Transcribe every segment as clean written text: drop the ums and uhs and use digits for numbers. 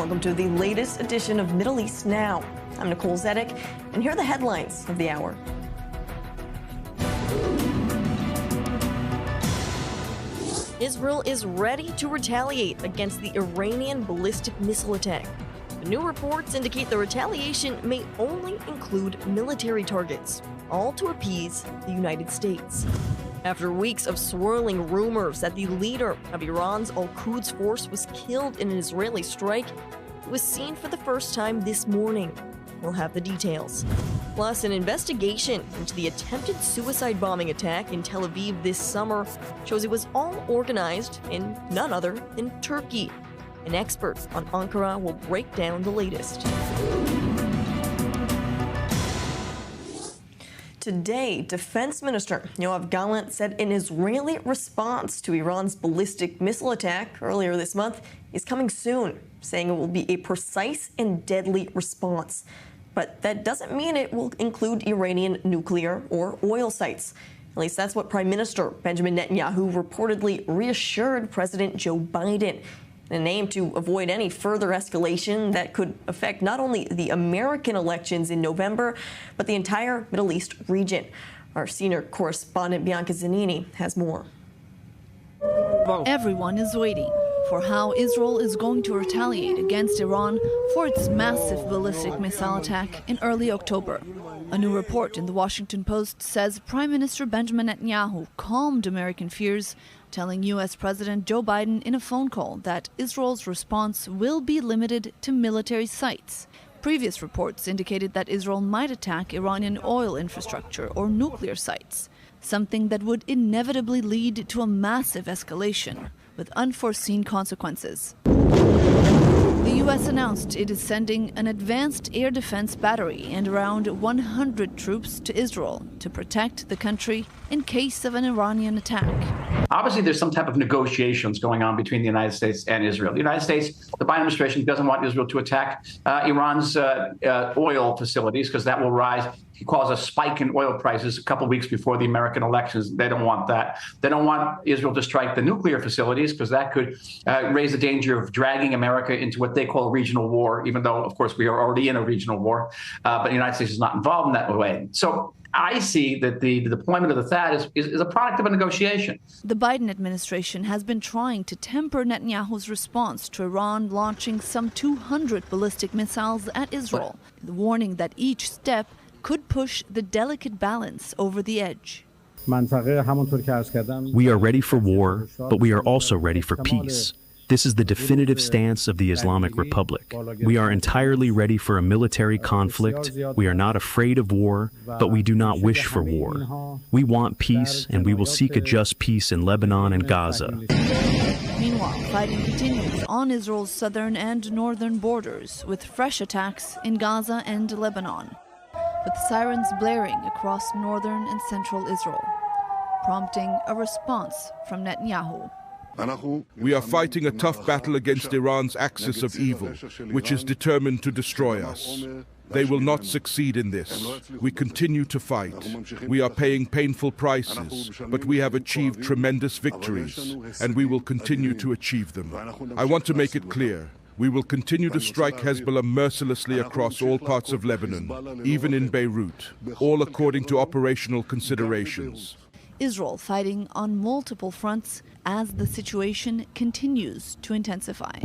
Welcome to the latest edition of Middle East Now. I'm Nicole Zedek, and here are the headlines of the hour. Israel is ready to retaliate against the Iranian ballistic missile attack. The new reports indicate the retaliation may only include military targets, all to appease the United States. After weeks of swirling rumors that the leader of Iran's Al-Quds force was killed in an Israeli strike, it was seen for the first time this morning. We'll have the details. Plus, an investigation into the attempted suicide bombing attack in Tel Aviv this summer shows it was all organized in none other than Turkey. An expert on Ankara will break down the latest. Today, Defense Minister Yoav Gallant said an Israeli response to Iran's ballistic missile attack earlier this month is coming soon, saying it will be a precise and deadly response. But that doesn't mean it will include Iranian nuclear or oil sites. At least that's what Prime Minister Benjamin Netanyahu reportedly reassured President Joe Biden, in an aim to avoid any further escalation that could affect not only the American elections in November, but the entire Middle East region. Our senior correspondent Bianca Zanini has more. Everyone is waiting for how Israel is going to retaliate against Iran for its massive ballistic missile attack in early October. A new report in the Washington Post says Prime Minister Benjamin Netanyahu calmed American fears, telling U.S. President Joe Biden in a phone call that Israel's response will be limited to military sites. Previous reports indicated that Israel might attack Iranian oil infrastructure or nuclear sites, something that would inevitably lead to a massive escalation with unforeseen consequences. The U.S. announced it is sending an advanced air defense battery and around 100 troops to Israel to protect the country in case of an Iranian attack. Obviously, there's some type of negotiations going on between the United States and Israel. The United States, the Biden administration doesn't want Israel to attack Iran's oil facilities because that will cause a spike in oil prices a couple of weeks before the American elections. They don't want that. They don't want Israel to strike the nuclear facilities because that could raise the danger of dragging America into what they call a regional war, even though, of course, we are already in a regional war. But the United States is not involved in that way. So I see that the deployment of the THAAD is a product of a negotiation. The Biden administration has been trying to temper Netanyahu's response to Iran launching some 200 ballistic missiles at Israel, warning that each step could push the delicate balance over the edge. We are ready for war, but we are also ready for peace. This is the definitive stance of the Islamic Republic. We are entirely ready for a military conflict. We are not afraid of war, but we do not wish for war. We want peace, and we will seek a just peace in Lebanon and Gaza. Meanwhile, fighting continues on Israel's southern and northern borders, with fresh attacks in Gaza and Lebanon, with sirens blaring across northern and central Israel, prompting a response from Netanyahu. We are fighting a tough battle against Iran's axis of evil, which is determined to destroy us. They will not succeed in this. We continue to fight. We are paying painful prices, but we have achieved tremendous victories, and we will continue to achieve them. I want to make it clear. We will continue to strike Hezbollah mercilessly across all parts of Lebanon, even in Beirut, all according to operational considerations. Israel fighting on multiple fronts as the situation continues to intensify.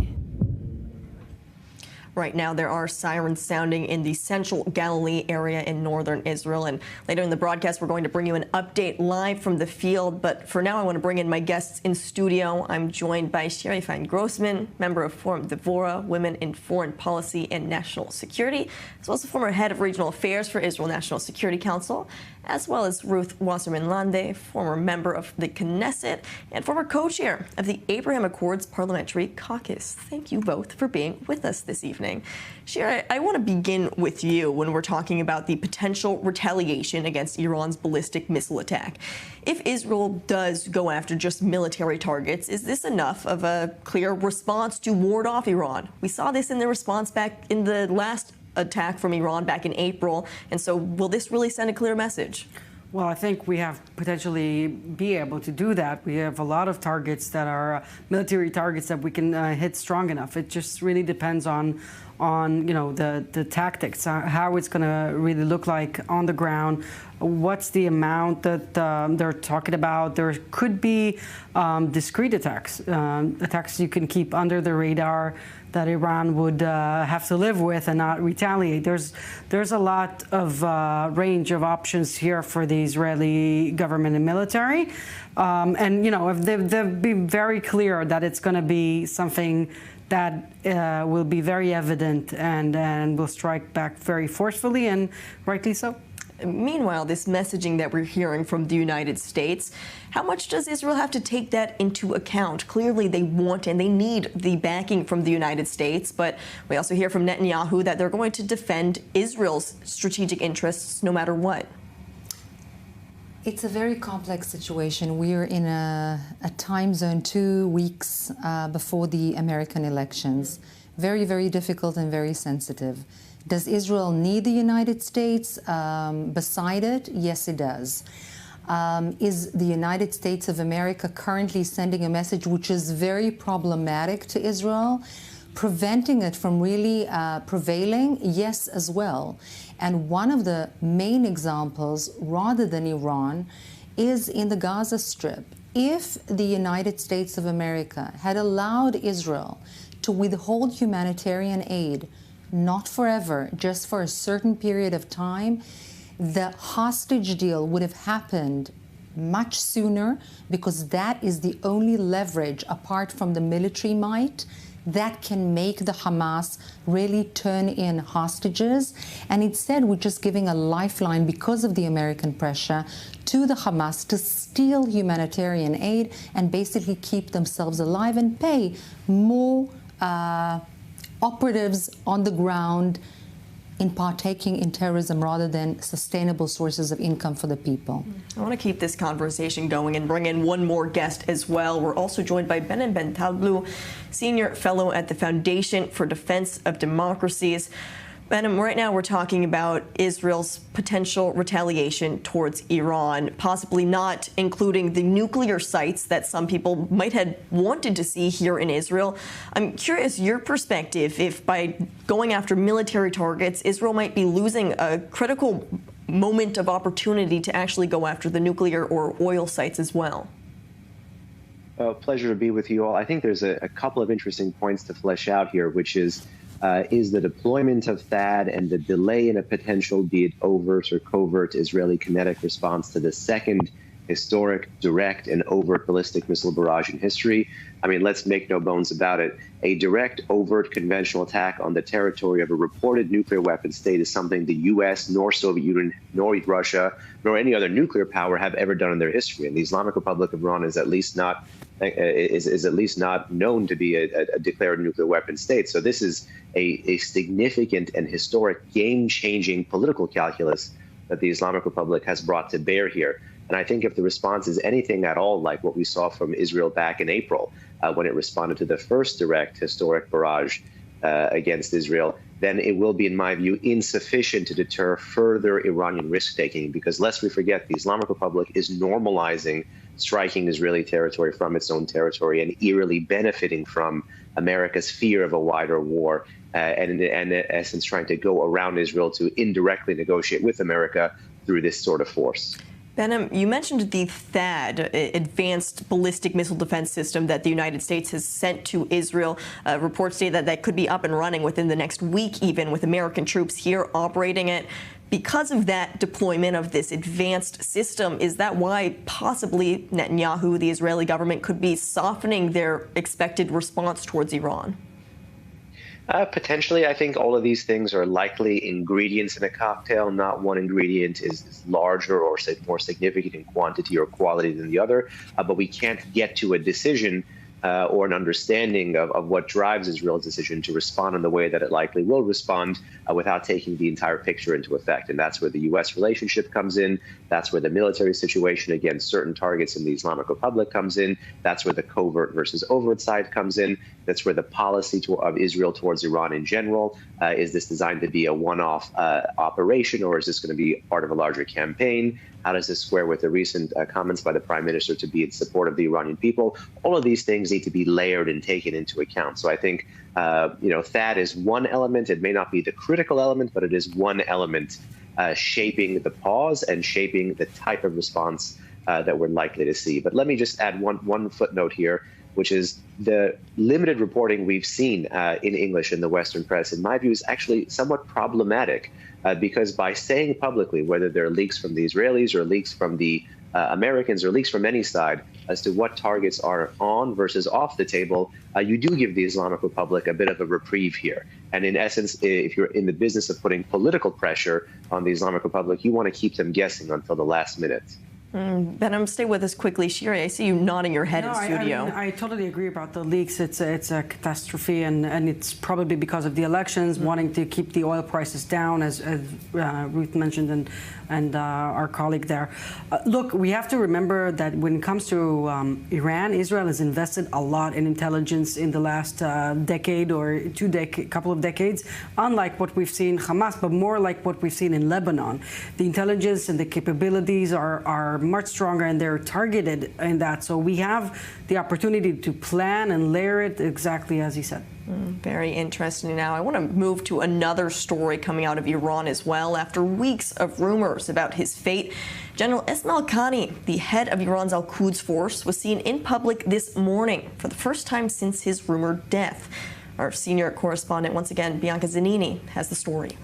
Right now, there are sirens sounding in the central Galilee area in northern Israel. And later in the broadcast, we're going to bring you an update live from the field. But for now, I want to bring in my guests in studio. I'm joined by Sherry Fein-Grossman, member of Forum Devora, Women in Foreign Policy and National Security, as well as the former head of regional affairs for Israel National Security Council, as well as Ruth Wasserman Lande, former member of the Knesset and former co-chair of the Abraham Accords Parliamentary Caucus. Thank you both for being with us this evening. Shira, I want to begin with you when we're talking about the potential retaliation against Iran's ballistic missile attack. If Israel does go after just military targets, is this enough of a clear response to ward off Iran? We saw this in the response back in the last attack from Iran back in April. And so will this really send a clear message? Well, I think we have potentially be able to do that. We have a lot of targets that are military targets that we can hit strong enough. It just really depends on the tactics, how it's going to really look like on the ground. What's the amount that they're talking about? There could be discrete attacks, attacks you can keep under the radar that Iran would have to live with and not retaliate. There's a lot of range of options here for the Israeli government and military. And, if they've been very clear that it's going to be something that will be very evident and will strike back very forcefully, and rightly so. Meanwhile, this messaging that we're hearing from the United States, how much does Israel have to take that into account? Clearly, they want and they need the backing from the United States, but we also hear from Netanyahu that they're going to defend Israel's strategic interests no matter what. It's a very complex situation. We are in a time zone 2 weeks before the American elections. Very, very difficult and very sensitive. Does Israel need the United States beside it? Yes, it does. Is the United States of America currently sending a message which is very problematic to Israel, preventing it from really prevailing? Yes, as well. And one of the main examples, rather than Iran, is in the Gaza Strip. If the United States of America had allowed Israel to withhold humanitarian aid, not forever, just for a certain period of time, the hostage deal would have happened much sooner, because that is the only leverage, apart from the military might, that can make the Hamas really turn in hostages. And instead, we're just giving a lifeline, because of the American pressure, to the Hamas to steal humanitarian aid and basically keep themselves alive and pay more operatives on the ground in partaking in terrorism rather than sustainable sources of income for the people. I want to keep this conversation going and bring in one more guest as well. We're also joined by Benem Bentalblou, Senior Fellow at the Foundation for Defense of Democracies. Benem, right now we're talking about Israel's potential retaliation towards Iran, possibly not including the nuclear sites that some people might have wanted to see here in Israel. I'm curious your perspective, if by going after military targets, Israel might be losing a critical moment of opportunity to actually go after the nuclear or oil sites as well. Pleasure to be with you all. I think there's a couple of interesting points to flesh out here, which is the deployment of THAAD and the delay in a potential, be it overt or covert, Israeli kinetic response to the second historic, direct, and overt ballistic missile barrage in history. I mean, let's make no bones about it. A direct, overt conventional attack on the territory of a reported nuclear weapon state is something the U.S., nor Soviet Union, nor Russia, nor any other nuclear power have ever done in their history. And the Islamic Republic of Iran is at least not known to be a declared nuclear weapon state. So this is a significant and historic game-changing political calculus that the Islamic Republic has brought to bear here. And I think if the response is anything at all like what we saw from Israel back in April, when it responded to the first direct historic barrage against Israel, then it will be, in my view, insufficient to deter further Iranian risk-taking, because lest we forget, the Islamic Republic is normalizing striking Israeli territory from its own territory and eerily benefiting from America's fear of a wider war and in essence trying to go around Israel to indirectly negotiate with America through this sort of force. Benem, you mentioned the THAAD, Advanced Ballistic Missile Defense System, that the United States has sent to Israel. Reports say that that could be up and running within the next week, even with American troops here operating it. Because of that deployment of this advanced system, is that why possibly Netanyahu, the Israeli government, could be softening their expected response towards Iran? Potentially, I think all of these things are likely ingredients in a cocktail. Not one ingredient is larger or more significant in quantity or quality than the other, but we can't get to a decision or an understanding of what drives Israel's decision to respond in the way that it likely will respond without taking the entire picture into effect. And that's where the U.S. relationship comes in. That's where the military situation against certain targets in the Islamic Republic comes in. That's where the covert versus overt side comes in. That's where the policy of Israel towards Iran in general, is this designed to be a one-off operation, or is this going to be part of a larger campaign? How does this square with the recent comments by the prime minister to be in support of the Iranian people? All of these things need to be layered and taken into account. So I think, THAAD is one element. It may not be the critical element, but it is one element shaping the pause and shaping the type of response that we're likely to see. But let me just add one footnote here, which is the limited reporting we've seen in English in the Western press, in my view, is actually somewhat problematic. Because by saying publicly, whether they're leaks from the Israelis or leaks from the Americans or leaks from any side, as to what targets are on versus off the table, you do give the Islamic Republic a bit of a reprieve here. And in essence, if you're in the business of putting political pressure on the Islamic Republic, you want to keep them guessing until the last minute. Behnam, stay with us quickly. Shiri, I see you nodding your head in studio. I totally agree about the leaks. It's a catastrophe, and it's probably because of the elections, wanting to keep the oil prices down, as Ruth mentioned, and our colleague there. Look, we have to remember that when it comes to Iran, Israel has invested a lot in intelligence in the last decade or couple of decades, unlike what we've seen in Hamas, but more like what we've seen in Lebanon. The intelligence and the capabilities are much stronger, and they're targeted in that. So we have the opportunity to plan and layer it exactly as he said. Very interesting. Now, I want to move to another story coming out of Iran as well. After weeks of rumors about his fate, General Ismail Qani, the head of Iran's Al-Quds force, was seen in public this morning for the first time since his rumored death. Our senior correspondent, once again, Bianca Zanini, has the story.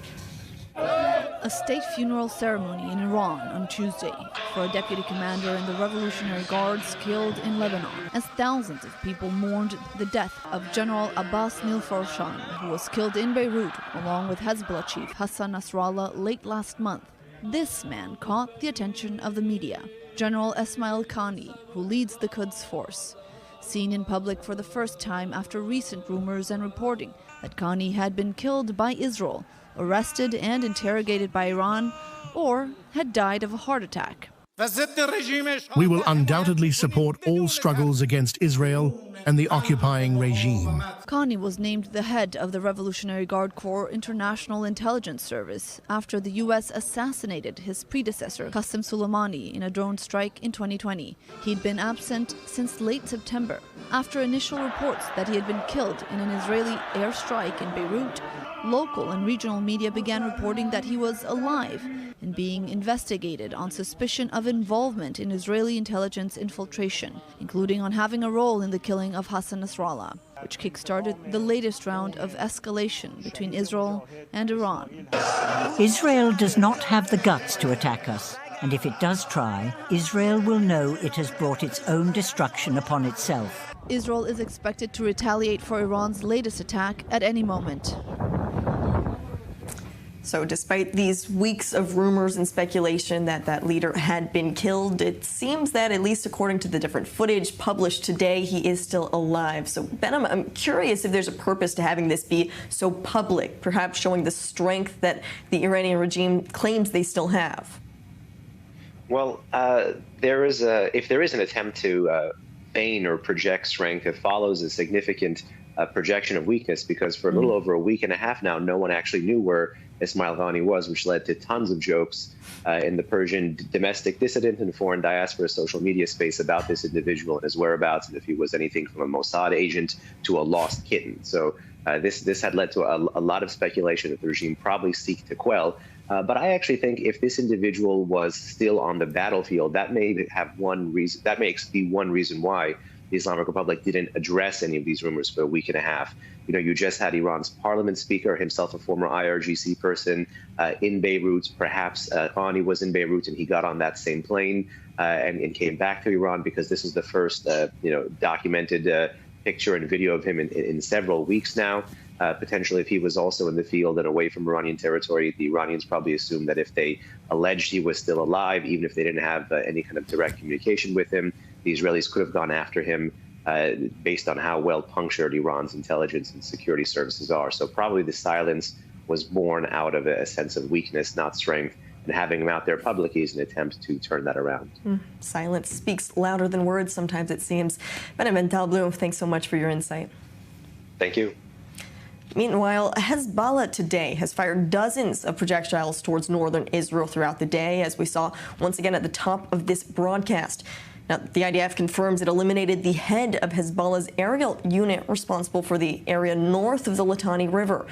A state funeral ceremony in Iran on Tuesday for a deputy commander in the Revolutionary Guards killed in Lebanon, as thousands of people mourned the death of General Abbas Nilfarshan, who was killed in Beirut along with Hezbollah chief Hassan Nasrallah late last month. This man caught the attention of the media. General Ismail Qani, who leads the Quds force, seen in public for the first time after recent rumors and reporting that Qani had been killed by Israel, arrested and interrogated by Iran, or had died of a heart attack. We will undoubtedly support all struggles against Israel and the occupying regime. Qani was named the head of the Revolutionary Guard Corps International Intelligence Service after the U.S. assassinated his predecessor, Qasem Soleimani, in a drone strike in 2020. He'd been absent since late September, after initial reports that he had been killed in an Israeli airstrike in Beirut. Local and regional media began reporting that he was alive and being investigated on suspicion of involvement in Israeli intelligence infiltration, including on having a role in the killing of Hassan Nasrallah, which kick-started the latest round of escalation between Israel and Iran. Israel does not have the guts to attack us, and if it does try, Israel will know it has brought its own destruction upon itself. Israel is expected to retaliate for Iran's latest attack at any moment. So despite these weeks of rumors and speculation that that leader had been killed, it seems that, at least according to the different footage published today, he is still alive. So, Behnam, I'm curious if there's a purpose to having this be so public, perhaps showing the strength that the Iranian regime claims they still have. Well, if there is an attempt to feign or project strength, it follows a significant projection of weakness, because for a little over a week and a half now, no one actually knew where Ismail Qani was, which led to tons of jokes in the Persian domestic dissident and foreign diaspora social media space about this individual and his whereabouts, and if he was anything from a Mossad agent to a lost kitten. So this had led to a lot of speculation that the regime probably seek to quell. But I actually think if this individual was still on the battlefield, that may have one reason. That may be one reason why the Islamic Republic didn't address any of these rumors for a week and a half. You know, you just had Iran's parliament speaker, himself a former IRGC person, in Beirut. Perhaps Qani was in Beirut and he got on that same plane and came back to Iran, because this is the first, documented picture and video of him in several weeks now. Potentially, if he was also in the field and away from Iranian territory, the Iranians probably assumed that if they alleged he was still alive, even if they didn't have any kind of direct communication with him, the Israelis could have gone after him based on how well punctured Iran's intelligence and security services are. So probably the silence was born out of a sense of weakness, not strength, and having them out there publicly is an attempt to turn that around. Silence speaks louder than words sometimes, it seems. Benevental Bloom, thanks so much for your insight. Thank you. Meanwhile, Hezbollah today has fired dozens of projectiles towards northern Israel throughout the day, as we saw once again at the top of this broadcast. Now, the IDF confirms it eliminated the head of Hezbollah's aerial unit responsible for the area north of the Litani River.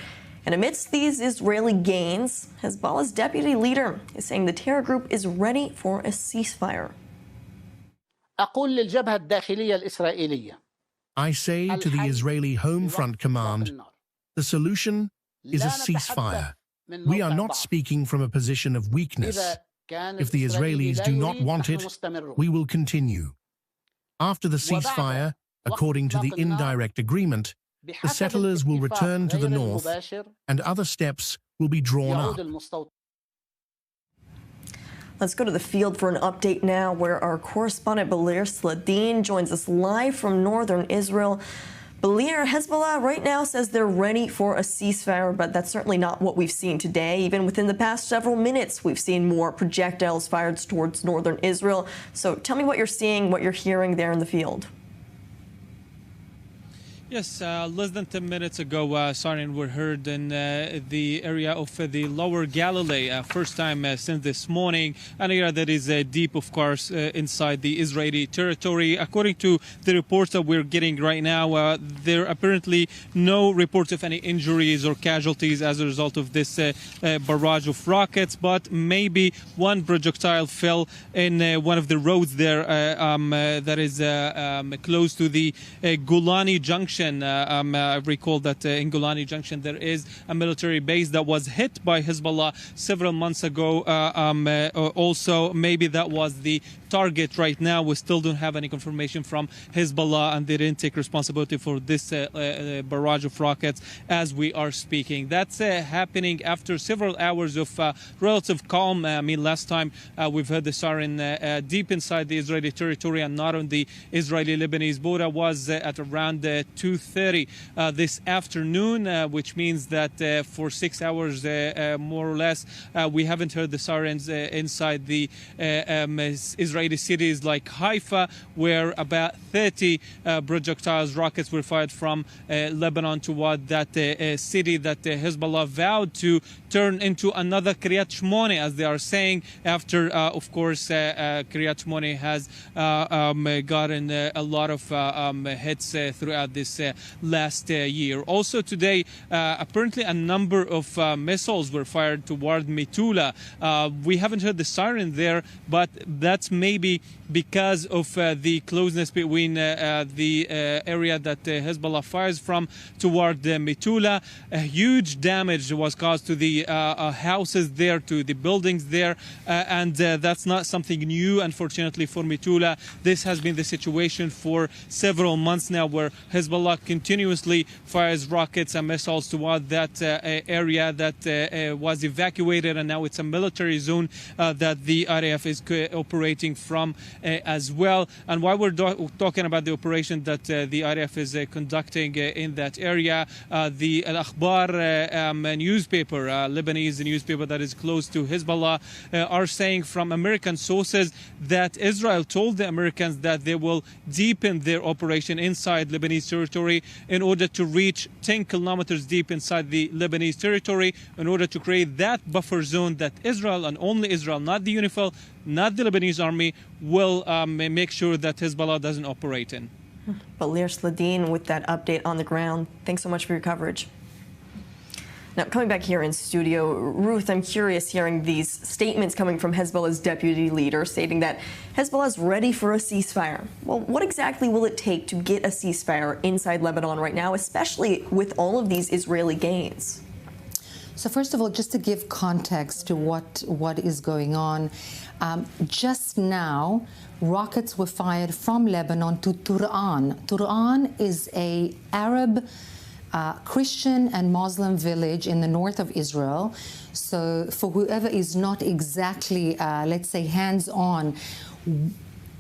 And amidst these Israeli gains, Hezbollah's deputy leader is saying the terror group is ready for a ceasefire. I say to the Israeli Home Front Command, the solution is a ceasefire. We are not speaking from a position of weakness. If the Israelis do not want it, we will continue. After the ceasefire, according to the indirect agreement, the settlers will return to the north and other steps will be drawn up. Let's go to the field for an update now, where our correspondent Balir Sladin joins us live from northern Israel. Balir, Hezbollah right now says they're ready for a ceasefire, but that's certainly not what we've seen today. Even within the past several minutes, we've seen more projectiles fired towards northern Israel. So tell me what you're seeing, what you're hearing there in the field. Yes, less than 10 minutes ago, siren were heard in the area of the Lower Galilee, first time since this morning, an area that is deep, of course, inside the Israeli territory. According to the reports that we're getting right now, there are apparently no reports of any injuries or casualties as a result of this barrage of rockets, but maybe one projectile fell in one of the roads there that is close to the Golani Junction. I recall that in Golani Junction there is a military base that was hit by Hezbollah several months ago. Also, maybe that was the target. Right now, we still don't have any confirmation from Hezbollah, and they didn't take responsibility for this barrage of rockets as we are speaking. That's happening after several hours of relative calm. I mean, last time we've heard the siren deep inside the Israeli territory and not on the Israeli-Lebanese border was at around 2:30 this afternoon, which means that for 6 hours, more or less, we haven't heard the sirens inside the Israeli cities like Haifa, where about 30 projectiles, rockets were fired from Lebanon toward that city that Hezbollah vowed to turn into another Kiryat Shmone, as they are saying, after, of course, Kiryat Shmone has gotten a lot of hits throughout this last year. Also today, apparently a number of missiles were fired toward Metula. We haven't heard the siren there, but that's maybe because of the closeness between the area that Hezbollah fires from toward Metula. A huge damage was caused to the houses there, to the buildings there, and that's not something new, unfortunately, for Metula. This has been the situation for several months now, where Hezbollah continuously fires rockets and missiles toward that area that was evacuated, and now it's a military zone that the IDF is operating from as well. And while we're talking about the operation that the IDF is conducting in that area, the Al Akhbar newspaper, Lebanese newspaper that is close to Hezbollah, are saying from American sources that Israel told the Americans that they will deepen their operation inside Lebanese territory in order to reach 10 kilometers deep inside the Lebanese territory, in order to create that buffer zone that Israel, and only Israel, not the UNIFIL, not the Lebanese army, will make sure that Hezbollah doesn't operate in. Balir Sladin with that update on the ground. Thanks so much for your coverage. Now, coming back here in studio, Ruth, I'm curious hearing these statements coming from Hezbollah's deputy leader stating that Hezbollah is ready for a ceasefire. Well, what exactly will it take to get a ceasefire inside Lebanon right now, especially with all of these Israeli gains? So first of all, just to give context to what is going on, just now, rockets were fired from Lebanon to Tur'an. Tur'an is an Arab Christian and Muslim village in the north of Israel. So for whoever is not exactly, let's say, hands-on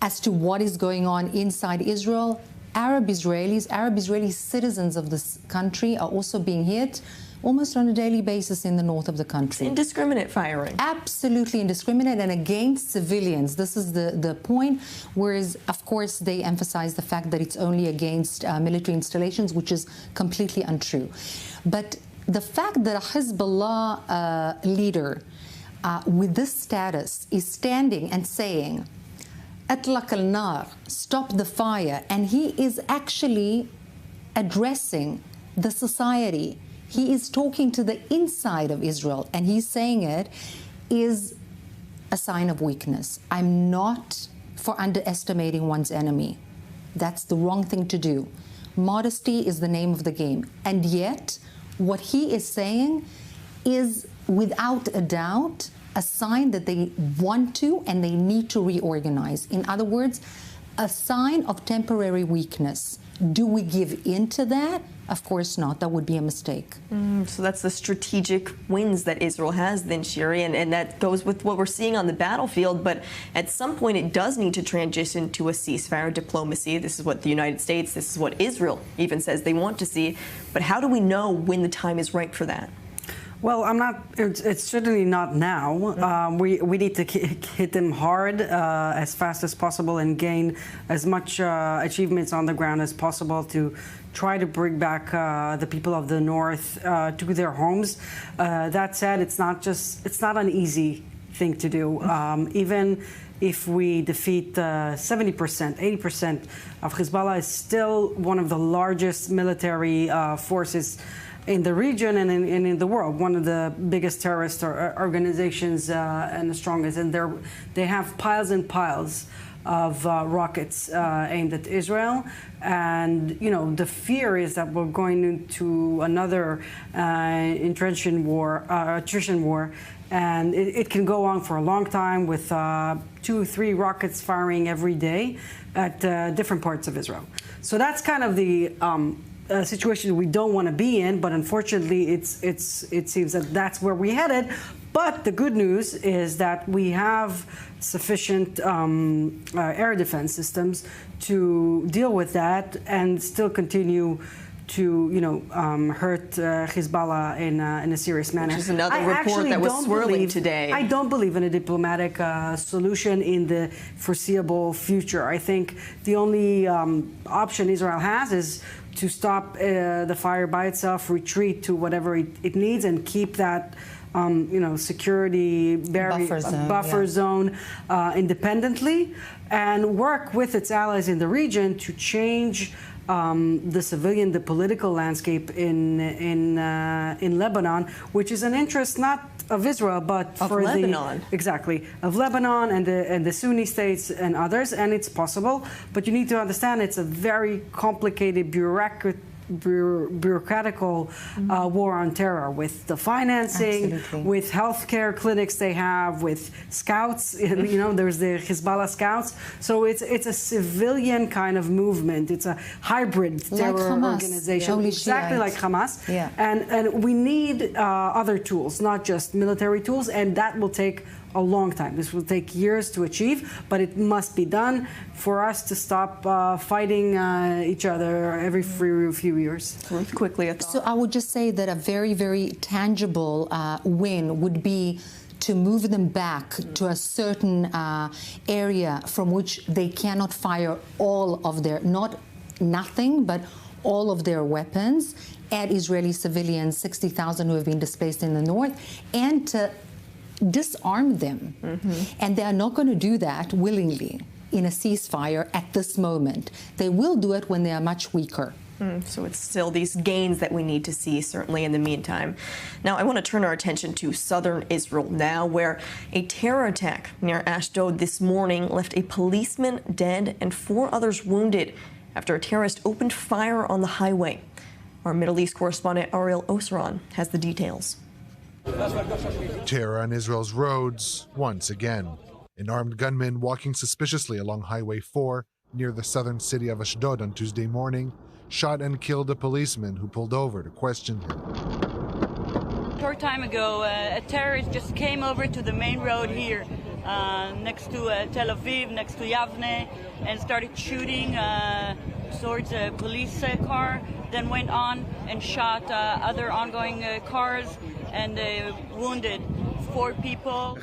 as to what is going on inside Israel, Arab Israeli citizens of this country are also being hit almost on a daily basis in the north of the country. Indiscriminate firing. Absolutely indiscriminate and against civilians. This is the point, whereas, of course, they emphasize the fact that it's only against military installations, which is completely untrue. But the fact that a Hezbollah leader with this status is standing and saying, "Atlaq al-nar," stop the fire, and he is actually addressing the society. He is talking to the inside of Israel, and he's saying it is a sign of weakness. I'm not for underestimating one's enemy. That's the wrong thing to do. Modesty is the name of the game. And yet, what he is saying is, without a doubt, a sign that they want to and they need to reorganize. In other words, a sign of temporary weakness. Do we give in to that? Of course not. That would be a mistake. So that's the strategic wins that Israel has then, Shiri, and that goes with what we're seeing on the battlefield. But at some point, it does need to transition to a ceasefire diplomacy. This is what the United States, this is what Israel even says they want to see. But how do we know when the time is right for that? Well, it's certainly not now. We need to hit them hard as fast as possible and gain as much achievements on the ground as possible to try to bring back the people of the north to their homes. That said, it's not an easy thing to do. Even if we defeat 70%, 80% of Hezbollah, is still one of the largest military forces in the region and in the world, one of the biggest terrorist organizations and the strongest. And they have piles and piles of rockets aimed at Israel. And, you know, the fear is that we're going into another attrition war. And it can go on for a long time with 2-3 rockets firing every day at different parts of Israel. So that's kind of the situation we don't want to be in, but unfortunately it seems that that's where we're headed. But the good news is that we have sufficient air defense systems to deal with that and still continue to, you know, hurt Hezbollah in a serious manner. Which is another report that was swirling today. I don't believe in a diplomatic solution in the foreseeable future. I think the only option Israel has is to stop the fire by itself, retreat to whatever it needs, and keep that you know, security buffer zone independently, and work with its allies in the region to change the political landscape in Lebanon, which is an interest not of Israel, but of for Lebanon. Of Lebanon and the Sunni states and others, and it's possible. But you need to understand it's a very complicated bureaucratical war on terror, with the financing, Absolutely. with healthcare clinics they have, with scouts. You know, there's the Hezbollah scouts. So it's a civilian kind of movement. It's a hybrid terror organization, exactly like Hamas. Yeah. And we need other tools, not just military tools, and that will take a long time. This will take years to achieve, but it must be done for us to stop fighting each other every few years. Quickly, a thought. So I would just say that a very, very tangible win would be to move them back to a certain area from which they cannot fire all of their, nothing, but all of their weapons at Israeli civilians, 60,000 who have been displaced in the north, and to disarm them. And they are not going to do that willingly in a ceasefire at this moment. They will do it when they are much weaker. So it's still these gains that we need to see, certainly in the meantime. Now, I want to turn our attention to southern Israel now, where a terror attack near Ashdod this morning left a policeman dead and 4 others wounded after a terrorist opened fire on the highway. Our Middle East correspondent Ariel Osran has the details. Terror on Israel's roads once again. An armed gunman walking suspiciously along Highway 4 near the southern city of Ashdod on Tuesday morning shot and killed a policeman who pulled over to question him. A short time ago, a terrorist just came over to the main road here next to Tel Aviv, next to Yavne, and started shooting towards a police car, then went on and shot other ongoing cars and wounded 4 people.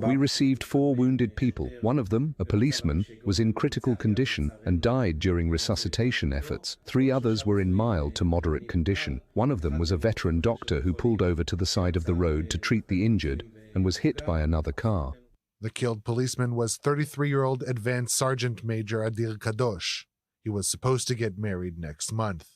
We received 4 wounded people. One of them, a policeman, was in critical condition and died during resuscitation efforts. 3 others were in mild to moderate condition. One of them was a veteran doctor who pulled over to the side of the road to treat the injured and was hit by another car. The killed policeman was 33-year-old Advanced Sergeant Major Adil Kadosh. He was supposed to get married next month.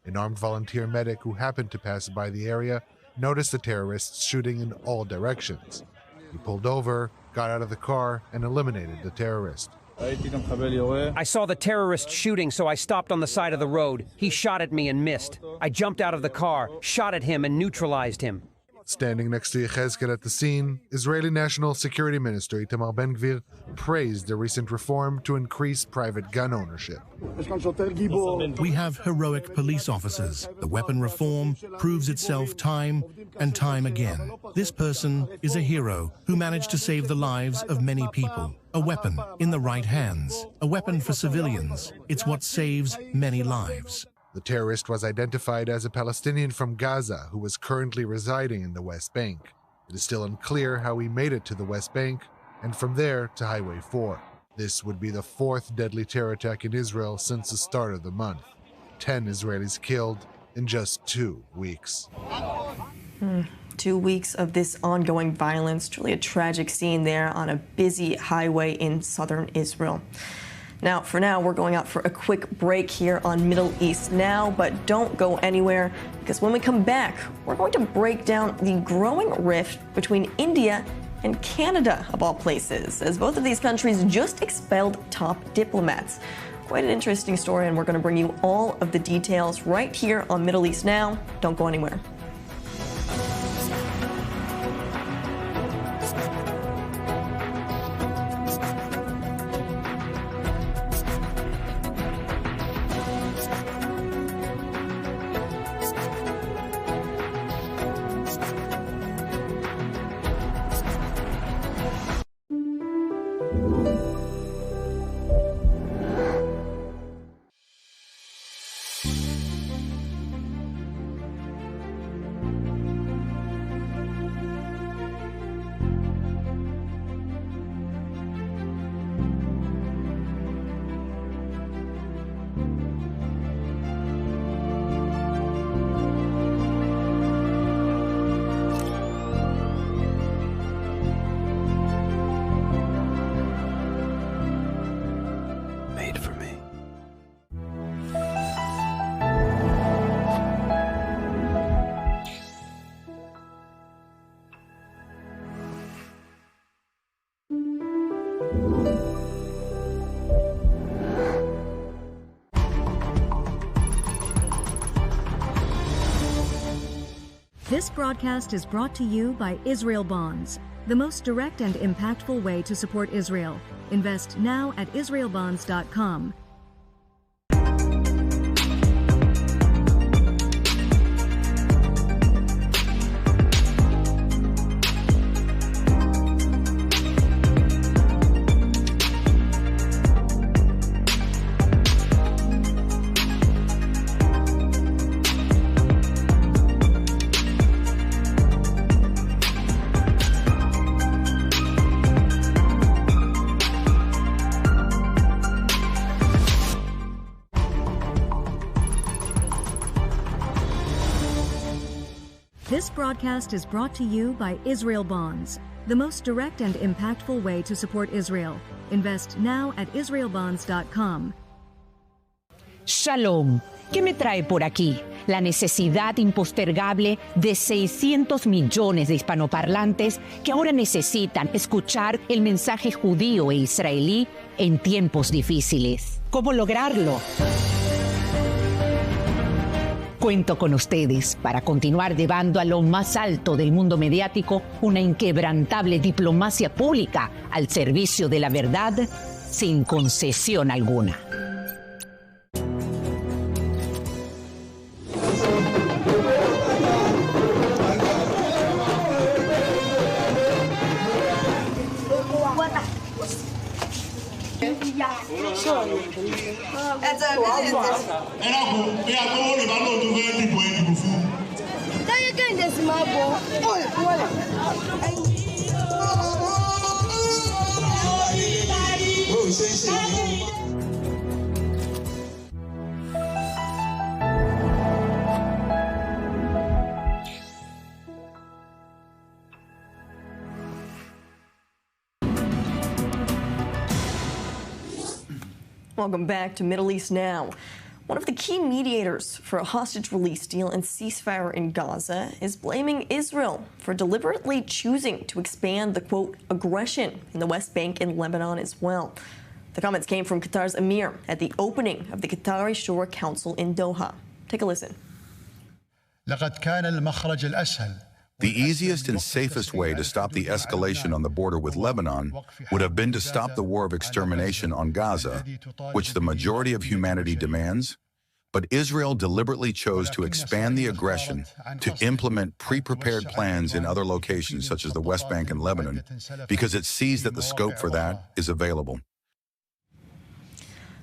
An armed volunteer medic who happened to pass by the area noticed the terrorists shooting in all directions. He pulled over, got out of the car, and eliminated the terrorist. I saw the terrorist shooting, so I stopped on the side of the road. He shot at me and missed. I jumped out of the car, shot at him, and neutralized him. Standing next to Yechezkel at the scene, Israeli National Security Minister Itamar Ben-Gvir praised the recent reform to increase private gun ownership. We have heroic police officers. The weapon reform proves itself time and time again. This person is a hero who managed to save the lives of many people. A weapon in the right hands. A weapon for civilians. It's what saves many lives. The terrorist was identified as a Palestinian from Gaza who was currently residing in the West Bank. It is still unclear how he made it to the West Bank and from there to Highway 4. This would be the 4th deadly terror attack in Israel since the start of the month. 10 Israelis killed in just 2 weeks. 2 weeks of this ongoing violence. Truly a tragic scene there on a busy highway in southern Israel. Now, for now, we're going out for a quick break here on Middle East Now, but don't go anywhere, because when we come back, we're going to break down the growing rift between India and Canada, of all places, as both of these countries just expelled top diplomats. Quite an interesting story, and we're going to bring you all of the details right here on Middle East Now. Don't go anywhere. This broadcast is brought to you by Israel Bonds, the most direct and impactful way to support Israel. Invest now at israelbonds.com. This broadcast is brought to you by Israel Bonds, the most direct and impactful way to support Israel. Invest now at israelbonds.com. Shalom. ¿Qué me trae por aquí? La necesidad impostergable de 600 millones de hispanoparlantes que ahora necesitan escuchar el mensaje judío e israelí en tiempos difíciles. ¿Cómo lograrlo? Cuento con ustedes para continuar llevando a lo más alto del mundo mediático una inquebrantable diplomacia pública al servicio de la verdad sin concesión alguna. Welcome back to Middle East Now. One of the key mediators for a hostage release deal and ceasefire in Gaza is blaming Israel for deliberately choosing to expand the, quote, aggression in the West Bank and Lebanon as well. The comments came from Qatar's Emir at the opening of the Qatari Shura Council in Doha. Take a listen. The easiest and safest way to stop the escalation on the border with Lebanon would have been to stop the war of extermination on Gaza, which the majority of humanity demands. But Israel deliberately chose to expand the aggression to implement pre-prepared plans in other locations such as the West Bank and Lebanon, because it sees that the scope for that is available.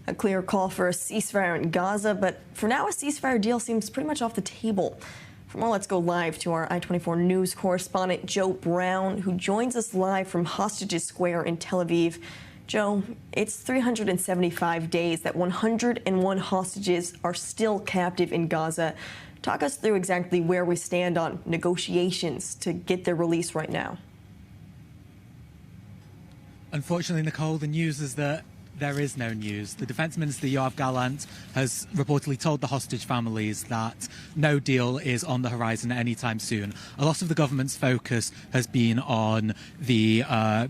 A clear call for a ceasefire in Gaza, but for now a ceasefire deal seems pretty much off the table. For more, let's go live to our I-24 News correspondent Joe Brown, who joins us live from Hostages Square in Tel Aviv. Joe, it's 375 days that 101 hostages are still captive in Gaza. Talk us through exactly where we stand on negotiations to get their release right now. Unfortunately, Nicole, the news is that there is no news. The Defence Minister, Yoav Gallant, has reportedly told the hostage families that no deal is on the horizon anytime soon. A lot of the government's focus has been on the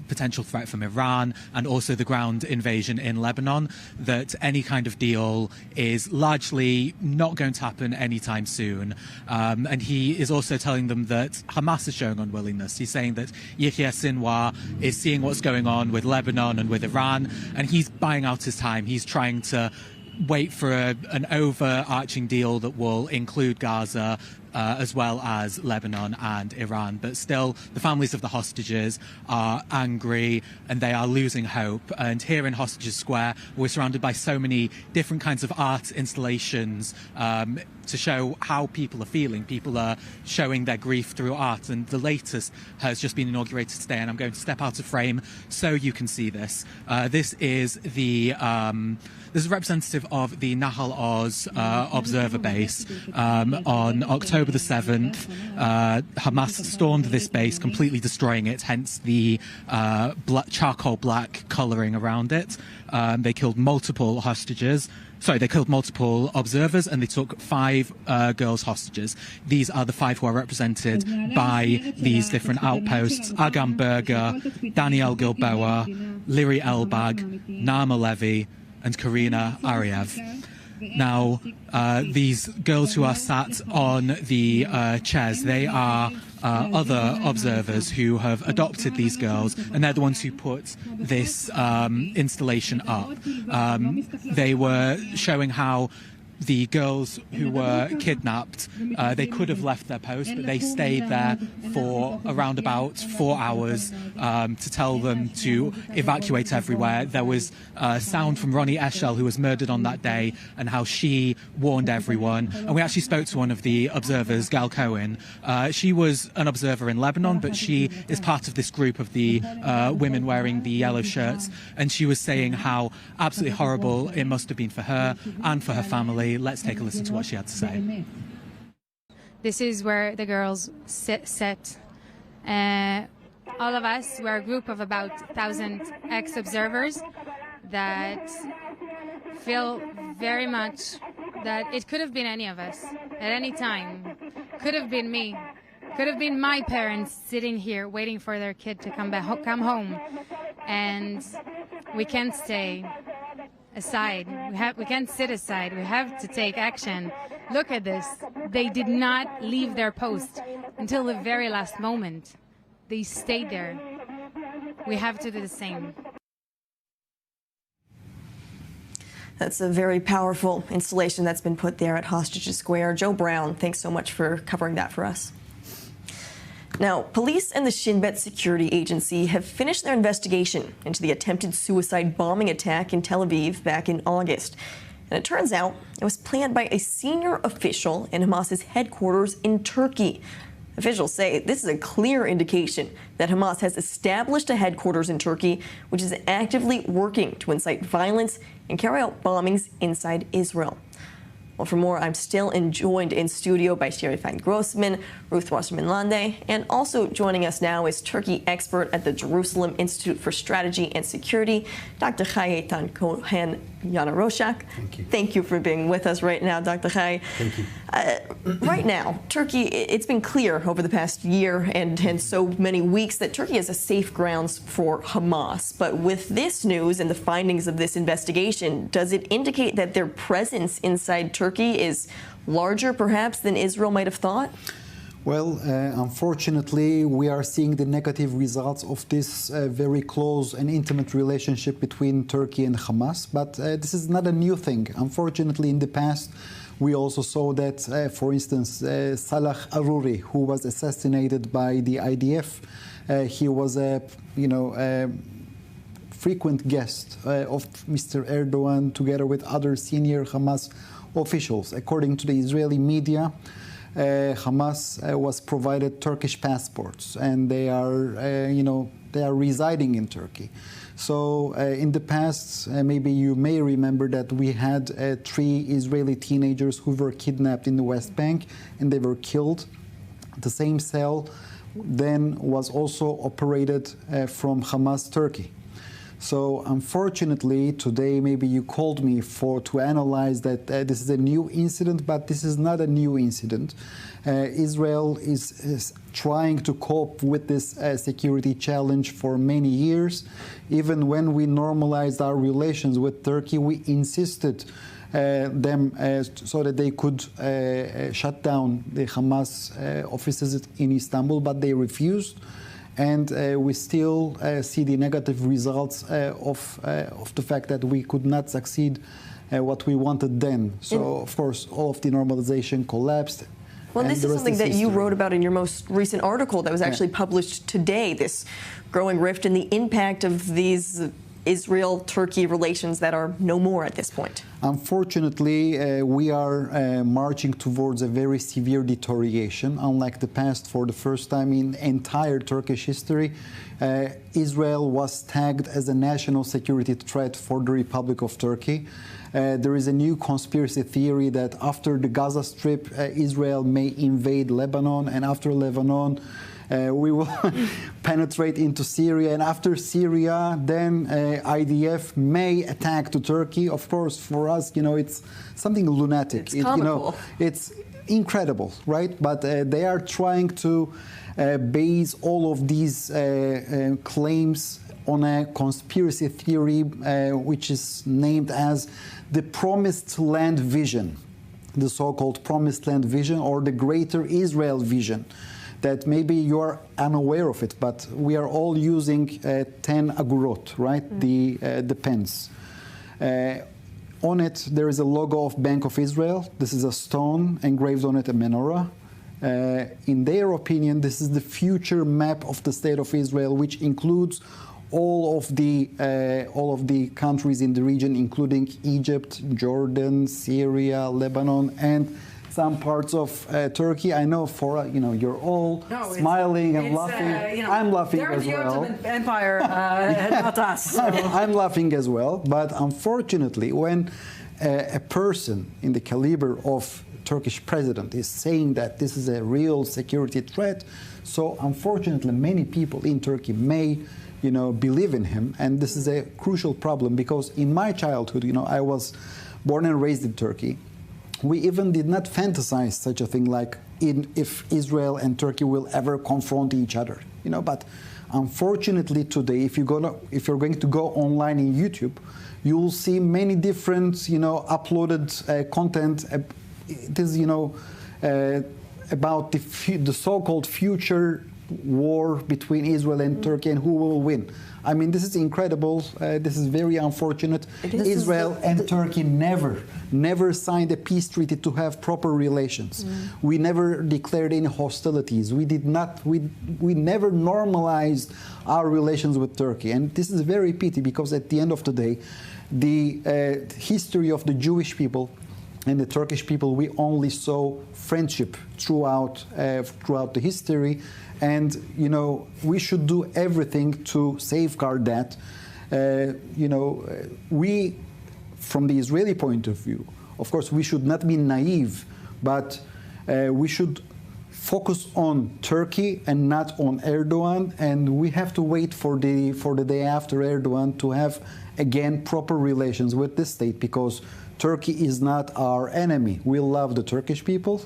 potential threat from Iran and also the ground invasion in Lebanon, that any kind of deal is largely not going to happen anytime soon. And he is also telling them that Hamas is showing unwillingness. He's saying that Yahya Sinwar is seeing what's going on with Lebanon and with Iran, and he's buying out his time. He's trying to wait for an overarching deal that will include Gaza as well as Lebanon and Iran. But still, the families of the hostages are angry and they are losing hope. And here in Hostages Square, we're surrounded by so many different kinds of art installations to show how people are feeling. People are showing their grief through art, and the latest has just been inaugurated today, and I'm going to step out of frame so you can see this. This is a representative of the Nahal Oz observer base. On October the 7th, Hamas stormed this base, completely destroying it, hence the charcoal black colouring around it. They killed multiple hostages. Sorry, they killed multiple observers, and they took 5 girls hostages. These are the 5 who are represented by these different outposts: Agam Berger, Daniel Gilboa, Liri Elbag, Naama Levy, and Karina Ariev. Now, these girls who are sat on the chairs, they are other observers who have adopted these girls, and they're the ones who put this installation up. They were showing how the girls who were kidnapped, they could have left their post, but they stayed there for around about 4 hours to tell them to evacuate everywhere. There was sound from Ronnie Eshel, who was murdered on that day, and how she warned everyone. And we actually spoke to one of the observers, Gal Cohen. She was an observer in Lebanon, but she is part of this group of the women wearing the yellow shirts. And she was saying how absolutely horrible it must have been for her and for her family. Let's take a listen to what she had to say. This is where the girls sit. All of us, we're a group of about 1,000 ex-observers that feel very much that it could have been any of us at any time. Could have been me. Could have been my parents sitting here waiting for their kid to come home. And we can't stay aside. We can't sit aside. We have to take action. Look at this. They did not leave their post until the very last moment. They stayed there. We have to do the same. That's a very powerful installation that's been put there at Hostages Square. Joe Brown, thanks so much for covering that for us. Now, police and the Shin Bet security agency have finished their investigation into the attempted suicide bombing attack in Tel Aviv back in August. And it turns out it was planned by a senior official in Hamas's headquarters in Turkey. Officials say this is a clear indication that Hamas has established a headquarters in Turkey, which is actively working to incite violence and carry out bombings inside Israel. Well, for more, I'm still joined in studio by Sherifan Grossman, Ruth Wasserman-Lande, and also joining us now is Turkey expert at the Jerusalem Institute for Strategy and Security, Dr. Chaya Tan-Cohen Yana-Roshak. Thank you for being with us right now, Dr. Chaya. Thank you. Right now, Turkey, it's been clear over the past year and so many weeks that Turkey is a safe grounds for Hamas. But with this news and the findings of this investigation, does it indicate that their presence inside Turkey is larger, perhaps, than Israel might have thought? Well, unfortunately, we are seeing the negative results of this very close and intimate relationship between Turkey and Hamas. But this is not a new thing. Unfortunately, in the past, we also saw that, for instance, Salah Aruri, who was assassinated by the IDF, he was a frequent guest of Mr. Erdogan, together with other senior Hamas officials. According to the Israeli media, Hamas was provided Turkish passports, and they are residing in Turkey. So in the past, maybe you may remember that we had 3 Israeli teenagers who were kidnapped in the West Bank, and they were killed. The same cell then was also operated from Hamas Turkey. So unfortunately, today maybe you called me to analyze that this is a new incident, but this is not a new incident. Israel is trying to cope with this security challenge for many years. Even when we normalized our relations with Turkey, we insisted them so that they could shut down the Hamas offices in Istanbul, but they refused. And we still see the negative results of the fact that we could not succeed what we wanted then. So, of course, all of the normalization collapsed. Well, this is something that you wrote about in your most recent article that was actually published today, this growing rift and the impact of these Israel-Turkey relations that are no more at this point. Unfortunately, we are marching towards a very severe deterioration. Unlike the past, for the first time in entire Turkish history, Israel was tagged as a national security threat for the Republic of Turkey. There is a new conspiracy theory that after the Gaza Strip, Israel may invade Lebanon, and after Lebanon, we will penetrate into Syria, and after Syria, then IDF may attack to Turkey. Of course, for us, it's something lunatic. It's comical. It's incredible, right? But they are trying to base all of these claims on a conspiracy theory which is named as the Promised Land Vision, the so-called Promised Land Vision, or the Greater Israel Vision. That maybe you are unaware of it, but we are all using 10 agurot, right? The pence. On it, there is a logo of Bank of Israel. This is a stone, engraved on it a menorah. In their opinion, this is the future map of the state of Israel, which includes all of the countries in the region, including Egypt, Jordan, Syria, Lebanon, and some parts of Turkey. I know you're all smiling and laughing. I'm laughing as well. They're the Ottoman Empire, not us. So. I'm laughing as well. But unfortunately, when a person in the caliber of Turkish president is saying that this is a real security threat, so unfortunately, many people in Turkey may believe in him, and this is a crucial problem because in my childhood, I was born and raised in Turkey. We even did not fantasize such a thing like if Israel and Turkey will ever confront each other, But unfortunately today, if you're going to go online in YouTube, you will see many different, uploaded content. It is, about the so-called future war between Israel and Turkey and who will win. I mean, this is incredible. This is very unfortunate. Israel and Turkey never signed a peace treaty to have proper relations. We never declared any hostilities. We never normalized our relations with Turkey. And this is very pity, because at the end of the day, the history of the Jewish people and the Turkish people, we only saw friendship throughout the history. And, you know, we should do everything to safeguard that. We, from the Israeli point of view, of course, we should not be naive, but we should focus on Turkey and not on Erdogan. And we have to wait for the day after Erdogan to have, again, proper relations with this state, because Turkey is not our enemy. We love the Turkish people.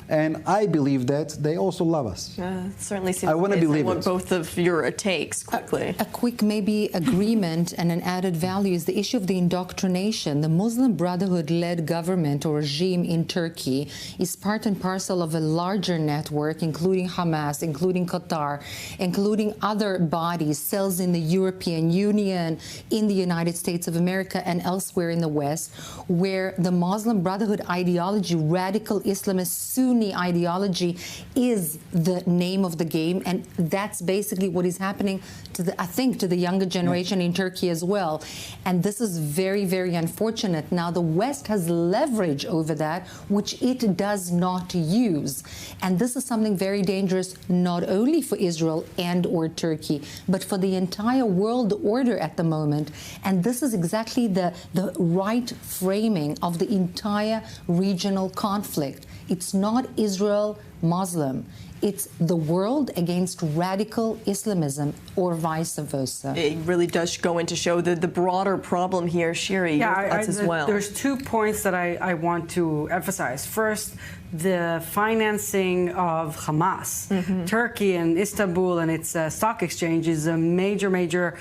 And I believe that they also love us. It certainly seems I want to believe I want both of your takes quickly. A quick maybe agreement and an added value is the issue of the indoctrination. The Muslim Brotherhood-led government or regime in Turkey is part and parcel of a larger network, including Hamas, including Qatar, including other bodies, cells in the European Union, in the United States of America, and elsewhere in the West, where the Muslim Brotherhood ideology, radical Islamist Sunni ideology, is the name of the game, and that's basically what is happening to the younger generation in Turkey as well. And this is very, very unfortunate. Now, the West has leverage over that, which it does not use. And this is something very dangerous, not only for Israel and or Turkey, but for the entire world order at the moment. And this is exactly the right framing of the entire regional conflict. It's not Israel Muslim. It's the world against radical Islamism, or vice versa. It really does go in to show the broader problem here. Shiri, your thoughts as well. There's 2 points that I want to emphasize. First, the financing of Hamas. Turkey and Istanbul and its stock exchange is a major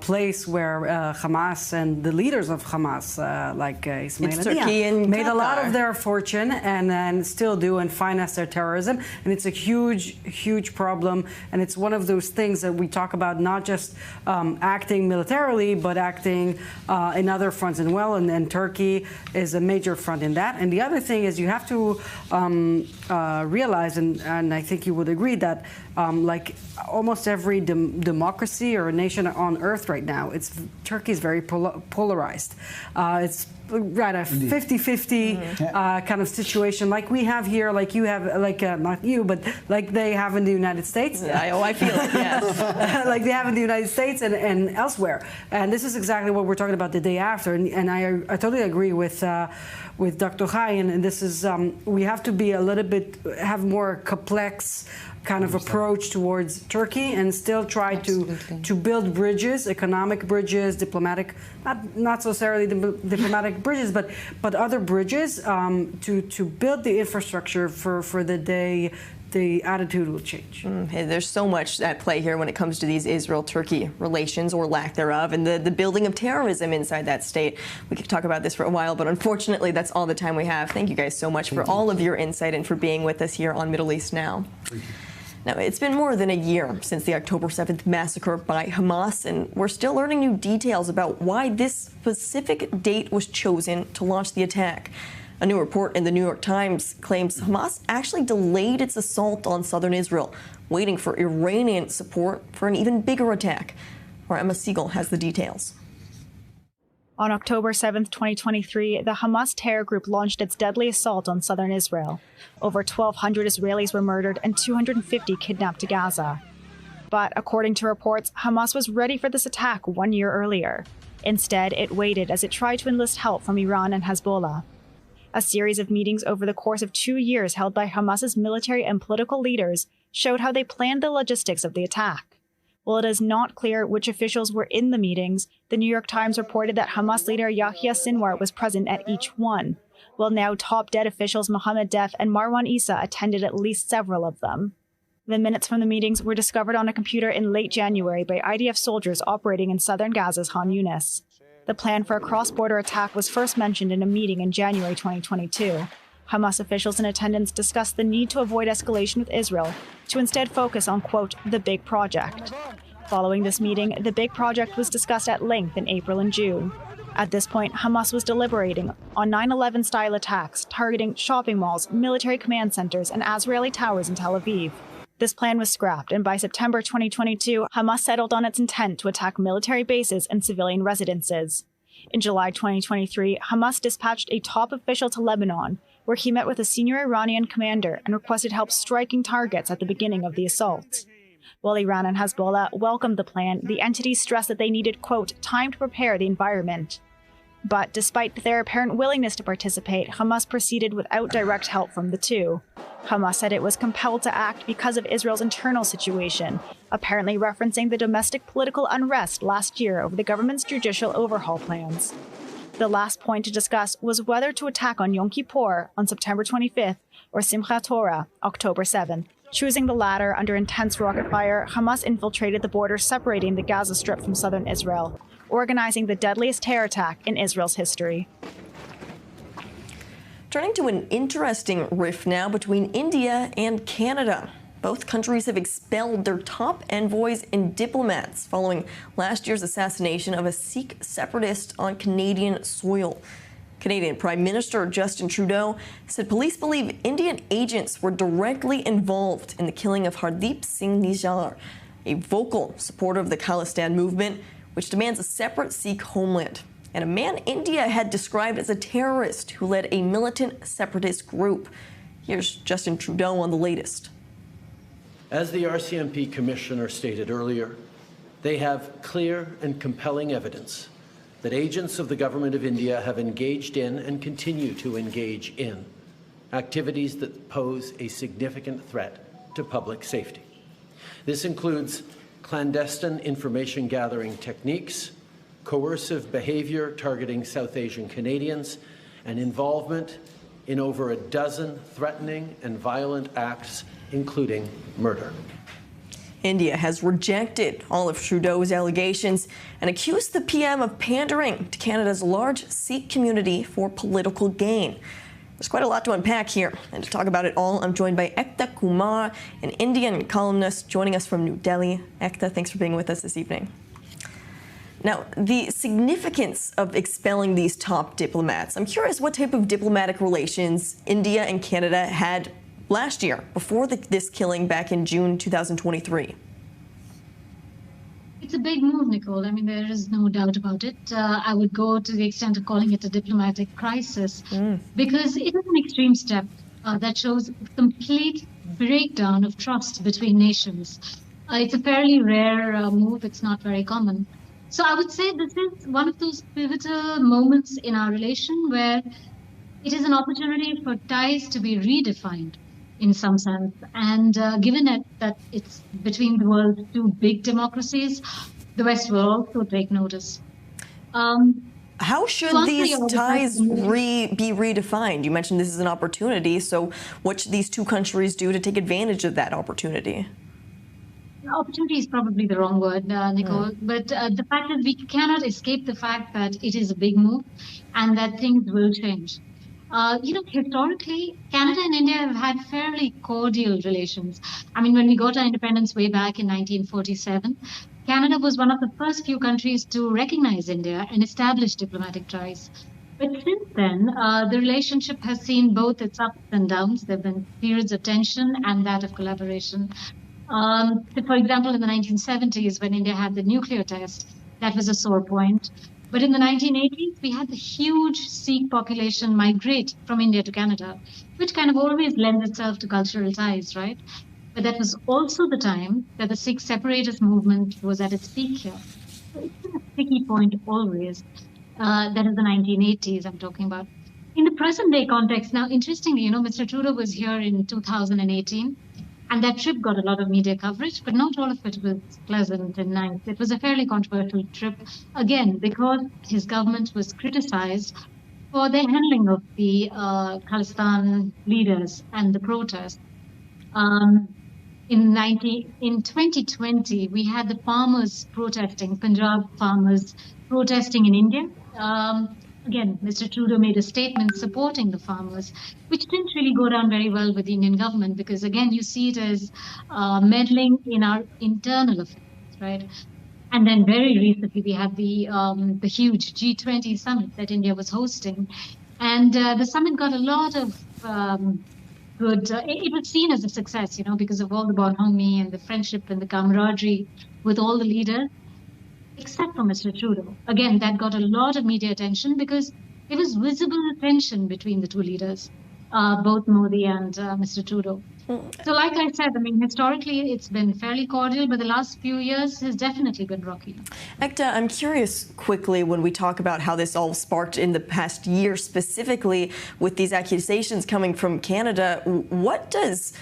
place where Hamas and the leaders of Hamas, like Ismail Haniyeh, made a lot of their fortune and then still do, and finance their terrorism. And it's a huge problem. And it's one of those things that we talk about, not just acting militarily, but acting in other fronts as well. And Turkey is a major front in that. And the other thing is, you have to realize, and I think you would agree, that like almost every democracy or nation on earth right now, Turkey is very polarized. It's right a 50-50 kind of situation, like we have here, like you have, like not you, but like they have in the United States. I feel it, yes. Like they have in the United States and elsewhere. And this is exactly what we're talking about the day after. And I totally agree with Dr. Chai, and this is, we have to be a little bit, have more complex kind of approach towards Turkey, and still try to build bridges, economic bridges, diplomatic, not necessarily diplomatic bridges, but other bridges to build the infrastructure for the day the attitude will change. There's so much at play here when it comes to these Israel-Turkey relations, or lack thereof, and the building of terrorism inside that state. We could talk about this for a while, but unfortunately that's all the time we have. Thank you guys so much for all of your insight and for being with us here on Middle East Now. Now, it's been more than a year since the October 7th massacre by Hamas, and we're still learning new details about why this specific date was chosen to launch the attack. A new report in the New York Times claims Hamas actually delayed its assault on southern Israel, waiting for Iranian support for an even bigger attack. Where Emma Siegel has the details. On October 7, 2023, the Hamas terror group launched its deadly assault on southern Israel. Over 1,200 Israelis were murdered and 250 kidnapped to Gaza. But according to reports, Hamas was ready for this attack 1 year earlier. Instead, it waited as it tried to enlist help from Iran and Hezbollah. A series of meetings over the course of 2 years held by Hamas's military and political leaders showed how they planned the logistics of the attack. While it is not clear which officials were in the meetings, the New York Times reported that Hamas leader Yahya Sinwar was present at each one, while now top dead officials Mohammed Deif and Marwan Issa attended at least several of them. The minutes from the meetings were discovered on a computer in late January by IDF soldiers operating in southern Gaza's Khan Yunis. The plan for a cross-border attack was first mentioned in a meeting in January 2022. Hamas officials in attendance discussed the need to avoid escalation with Israel, to instead focus on, quote, the big project. Following this meeting, the big project was discussed at length in April and June. At this point, Hamas was deliberating on 9/11-style attacks targeting shopping malls, military command centers, and Azrieli towers in Tel Aviv. This plan was scrapped, and by September 2022, Hamas settled on its intent to attack military bases and civilian residences. In July 2023, Hamas dispatched a top official to Lebanon, where he met with a senior Iranian commander and requested help striking targets at the beginning of the assault. While Iran and Hezbollah welcomed the plan, the entities stressed that they needed, quote, time to prepare the environment. But despite their apparent willingness to participate, Hamas proceeded without direct help from the two. Hamas said it was compelled to act because of Israel's internal situation, apparently referencing the domestic political unrest last year over the government's judicial overhaul plans. The last point to discuss was whether to attack on Yom Kippur on September 25th or Simchat Torah, October 7th. Choosing the latter under intense rocket fire, Hamas infiltrated the border separating the Gaza Strip from southern Israel, organizing the deadliest terror attack in Israel's history. Turning to an interesting rift now between India and Canada. Both countries have expelled their top envoys and diplomats following last year's assassination of a Sikh separatist on Canadian soil. Canadian Prime Minister Justin Trudeau said police believe Indian agents were directly involved in the killing of Hardeep Singh Nijjar, a vocal supporter of the Khalistan movement, which demands a separate Sikh homeland, and a man India had described as a terrorist who led a militant separatist group. Here's Justin Trudeau on the latest. As the RCMP Commissioner stated earlier, they have clear and compelling evidence that agents of the Government of India have engaged in and continue to engage in activities that pose a significant threat to public safety. This includes clandestine information gathering techniques, coercive behavior targeting South Asian Canadians, and involvement in over a dozen threatening and violent acts, including murder. India has rejected all of Trudeau's allegations and accused the PM of pandering to Canada's large Sikh community for political gain. There's quite a lot to unpack here, and to talk about it all, I'm joined by Ekta Kumar, an Indian columnist joining us from New Delhi. Ekta, thanks for being with us this evening. Now, the significance of expelling these top diplomats. I'm curious what type of diplomatic relations India and Canada had last year, before this killing back in June 2023. It's a big move, Nicole. I mean, there is no doubt about it. I would go to the extent of calling it a diplomatic crisis, because it is an extreme step that shows complete breakdown of trust between nations. It's a fairly rare move. It's not very common. So I would say this is one of those pivotal moments in our relation where it is an opportunity for ties to be redefined in some sense. And given that it's between the world's two big democracies, the West will also take notice. How should these ties be redefined? You mentioned this is an opportunity, so what should these two countries do to take advantage of that opportunity? Opportunity is probably the wrong word, Nicole, but the fact that we cannot escape the fact that it is a big move and that things will change. Historically, Canada and India have had fairly cordial relations. I mean, when we got our independence way back in 1947, Canada was one of the first few countries to recognize India and establish diplomatic ties. But since then, the relationship has seen both its ups and downs. There have been periods of tension and that of collaboration. For example, in the 1970s, when India had the nuclear test, that was a sore point. But in the 1980s, we had the huge Sikh population migrate from India to Canada, which kind of always lends itself to cultural ties, right? But that was also the time that the Sikh separatist movement was at its peak here. So it's been a sticky point always. That is the 1980s I'm talking about. In the present day context, now, interestingly, Mr. Trudeau was here in 2018. And that trip got a lot of media coverage, but not all of it was pleasant and nice. It was a fairly controversial trip, again, because his government was criticized for their handling of the Khalistan leaders and the protests. In 2020, we had the farmers protesting, Punjab farmers protesting in India. A again, Mr. Trudeau made a statement supporting the farmers, which didn't really go down very well with the Indian government because, again, you see it as meddling in our internal affairs, right? And then very recently, we had the huge G20 summit that India was hosting. And the summit got a lot of good, it was seen as a success, because of all the bonhomie and the friendship and the camaraderie with all the leaders, except for Mr. Trudeau. Again, that got a lot of media attention because it was visible tension between the two leaders, both Modi and Mr. Trudeau. So like I said, historically, it's been fairly cordial, but the last few years has definitely been rocky. Ekta, I'm curious quickly when we talk about how this all sparked in the past year, specifically with these accusations coming from Canada, what does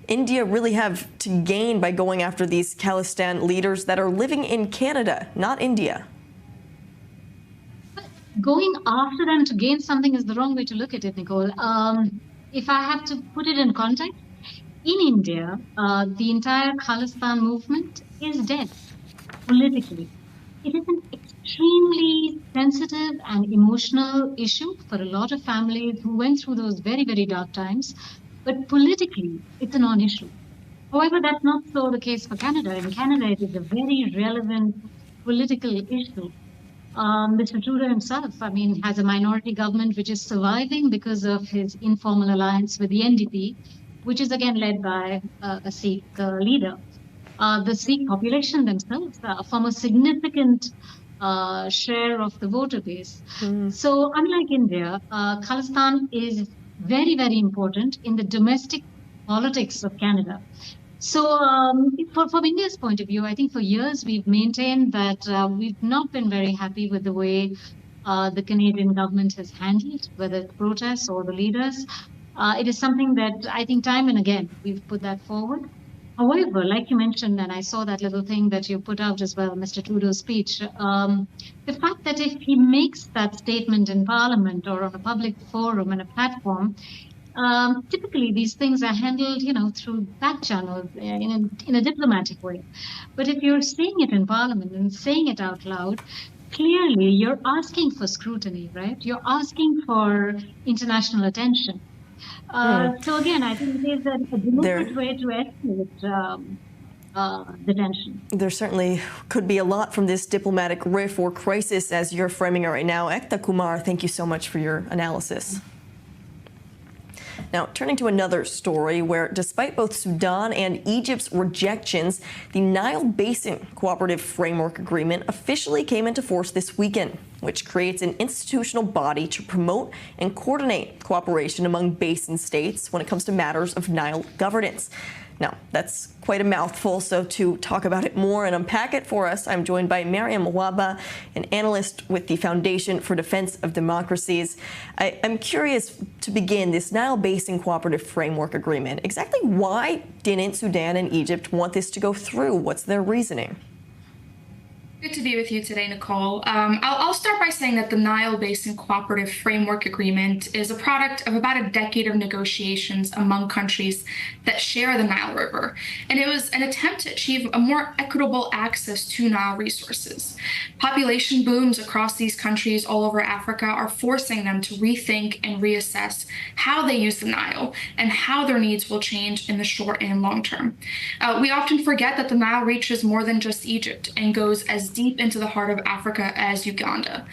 India really have to gain by going after these Khalistan leaders that are living in Canada, not India? Going after them to gain something is the wrong way to look at it, Nicole. If I have to put it in context, in India, the entire Khalistan movement is dead politically. It is an extremely sensitive and emotional issue for a lot of families who went through those very, very dark times. But politically, it's a non-issue. However, that's not so the case for Canada. In Canada, it is a very relevant political issue. Mr. Trudeau himself, has a minority government which is surviving because of his informal alliance with the NDP, which is again led by a Sikh leader. The Sikh population themselves form a significant share of the voter base. So unlike India, Khalistan is very, very important in the domestic politics of Canada. So from India's point of view, I think for years we've maintained that we've not been very happy with the way the Canadian government has handled, whether it's protests or the leaders. It is something that I think time and again we've put that forward. However, like you mentioned, and I saw that little thing that you put out as well, Mr. Trudeau's speech, the fact that if he makes that statement in Parliament or on a public forum and a platform, typically these things are handled, through back channels in a diplomatic way. But if you're saying it in Parliament and saying it out loud, clearly you're asking for scrutiny, right? You're asking for international attention. So again, I think it is a deliberate way to escalate the tension. There certainly could be a lot from this diplomatic rift or crisis as you're framing it right now. Ekta Kumar, thank you so much for your analysis. Now, turning to another story where, despite both Sudan and Egypt's rejections, the Nile Basin Cooperative Framework Agreement officially came into force this weekend, which creates an institutional body to promote and coordinate cooperation among basin states when it comes to matters of Nile governance. Now, that's quite a mouthful, so to talk about it more and unpack it for us, I'm joined by Mariam Waba, an analyst with the Foundation for Defense of Democracies. I'm curious to begin this Nile Basin Cooperative Framework Agreement. Exactly why didn't Sudan and Egypt want this to go through? What's their reasoning? Good to be with you today, Nicole. I'll start by saying that the Nile Basin Cooperative Framework Agreement is a product of about a decade of negotiations among countries that share the Nile River. And it was an attempt to achieve a more equitable access to Nile resources. Population booms across these countries all over Africa are forcing them to rethink and reassess how they use the Nile and how their needs will change in the short and long term. We often forget that the Nile reaches more than just Egypt and goes as deep into the heart of Africa as Uganda.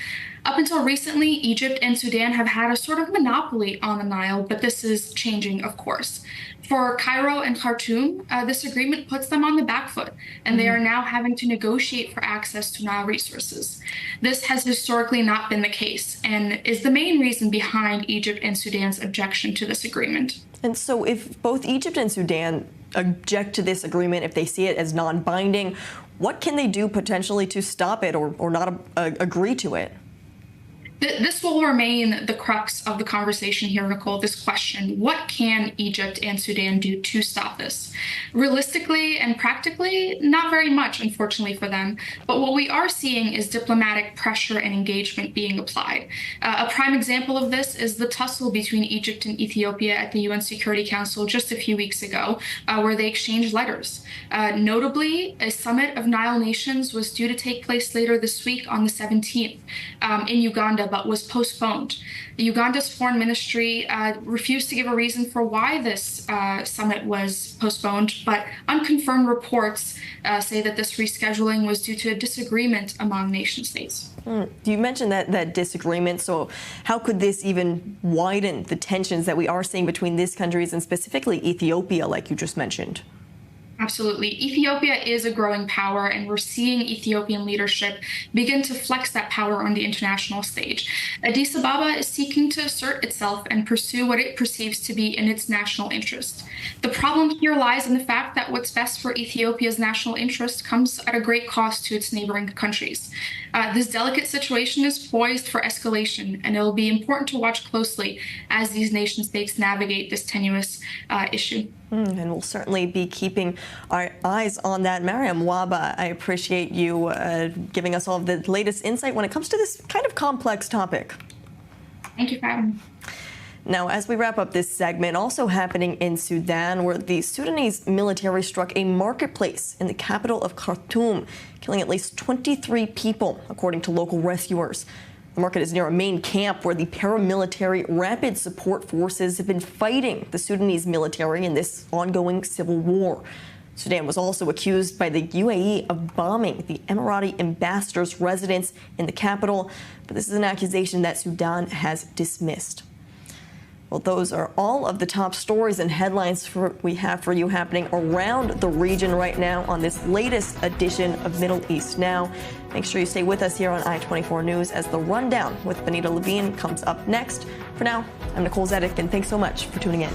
Up until recently, Egypt and Sudan have had a sort of monopoly on the Nile, but this is changing, of course. For Cairo and Khartoum, this agreement puts them on the back foot, and they are now having to negotiate for access to Nile resources. This has historically not been the case, and is the main reason behind Egypt and Sudan's objection to this agreement. And so if both Egypt and Sudan object to this agreement, if they see it as non-binding, what can they do potentially to stop it or not agree to it? This will remain the crux of the conversation here, Nicole, this question. What can Egypt and Sudan do to stop this? Realistically and practically, not very much, unfortunately for them. But what we are seeing is diplomatic pressure and engagement being applied. A prime example of this is the tussle between Egypt and Ethiopia at the UN Security Council just a few weeks ago, where they exchanged letters. Notably, a summit of Nile nations was due to take place later this week on the 17th in Uganda, Uganda, but was postponed. Uganda's foreign ministry refused to give a reason for why this summit was postponed, but unconfirmed reports say that this rescheduling was due to a disagreement among nation states. You mentioned that disagreement, so how could this even widen the tensions that we are seeing between these countries and specifically Ethiopia, like you just mentioned? Absolutely. Ethiopia is a growing power, and we're seeing Ethiopian leadership begin to flex that power on the international stage. Addis Ababa is seeking to assert itself and pursue what it perceives to be in its national interest. The problem here lies in the fact that what's best for Ethiopia's national interest comes at a great cost to its neighboring countries. This delicate situation is poised for escalation, and it'll be important to watch closely as these nation states navigate this tenuous issue. And we'll certainly be keeping our eyes on that. Mariam Waba, I appreciate you giving us all of the latest insight when it comes to this kind of complex topic. Thank you for having me. Now, as we wrap up this segment, also happening in Sudan, where the Sudanese military struck a marketplace in the capital of Khartoum, killing at least 23 people, according to local rescuers. The market is near a main camp where the paramilitary Rapid Support Forces have been fighting the Sudanese military in this ongoing civil war. Sudan was also accused by the UAE of bombing the Emirati ambassador's residence in the capital, but this is an accusation that Sudan has dismissed. Well, those are all of the top stories and headlines we have for you happening around the region right now on this latest edition of Middle East Now. Make sure you stay with us here on I-24 News as the rundown with Benita Levine comes up next. For now, I'm Nicole Zedek, and thanks so much for tuning in.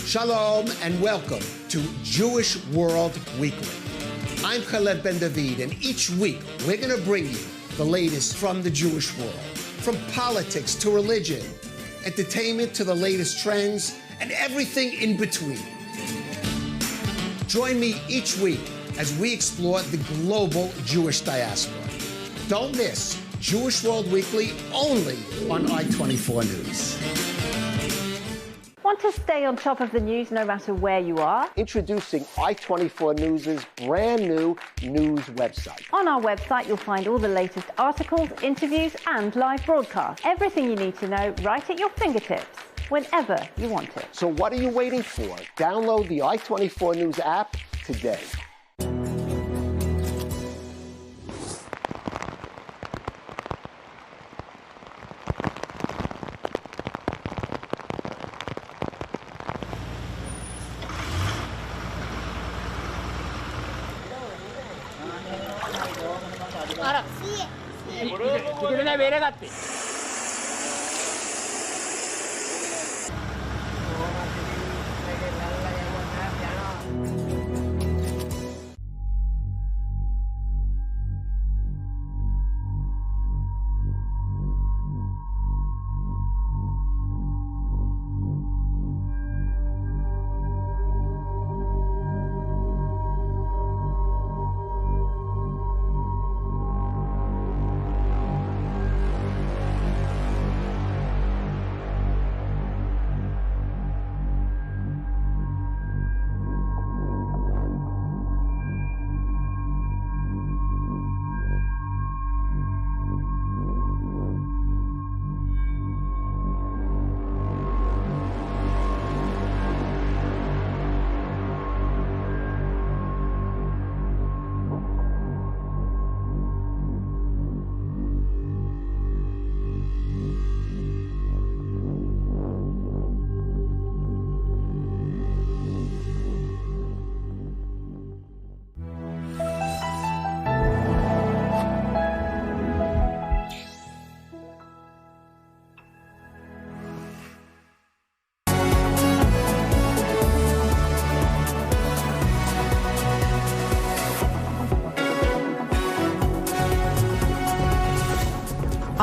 Shalom and welcome to Jewish World Weekly. I'm Khaled Ben David, and each week we're going to bring you the latest from the Jewish world, from politics to religion, entertainment to the latest trends, and everything in between. Join me each week as we explore the global Jewish diaspora. Don't miss Jewish World Weekly only on I-24 News. Want to stay on top of the news no matter where you are? Introducing I-24 News' brand new news website. On our website, you'll find all the latest articles, interviews, and live broadcasts. Everything you need to know right at your fingertips, whenever you want it. So what are you waiting for? Download the I-24 News app today.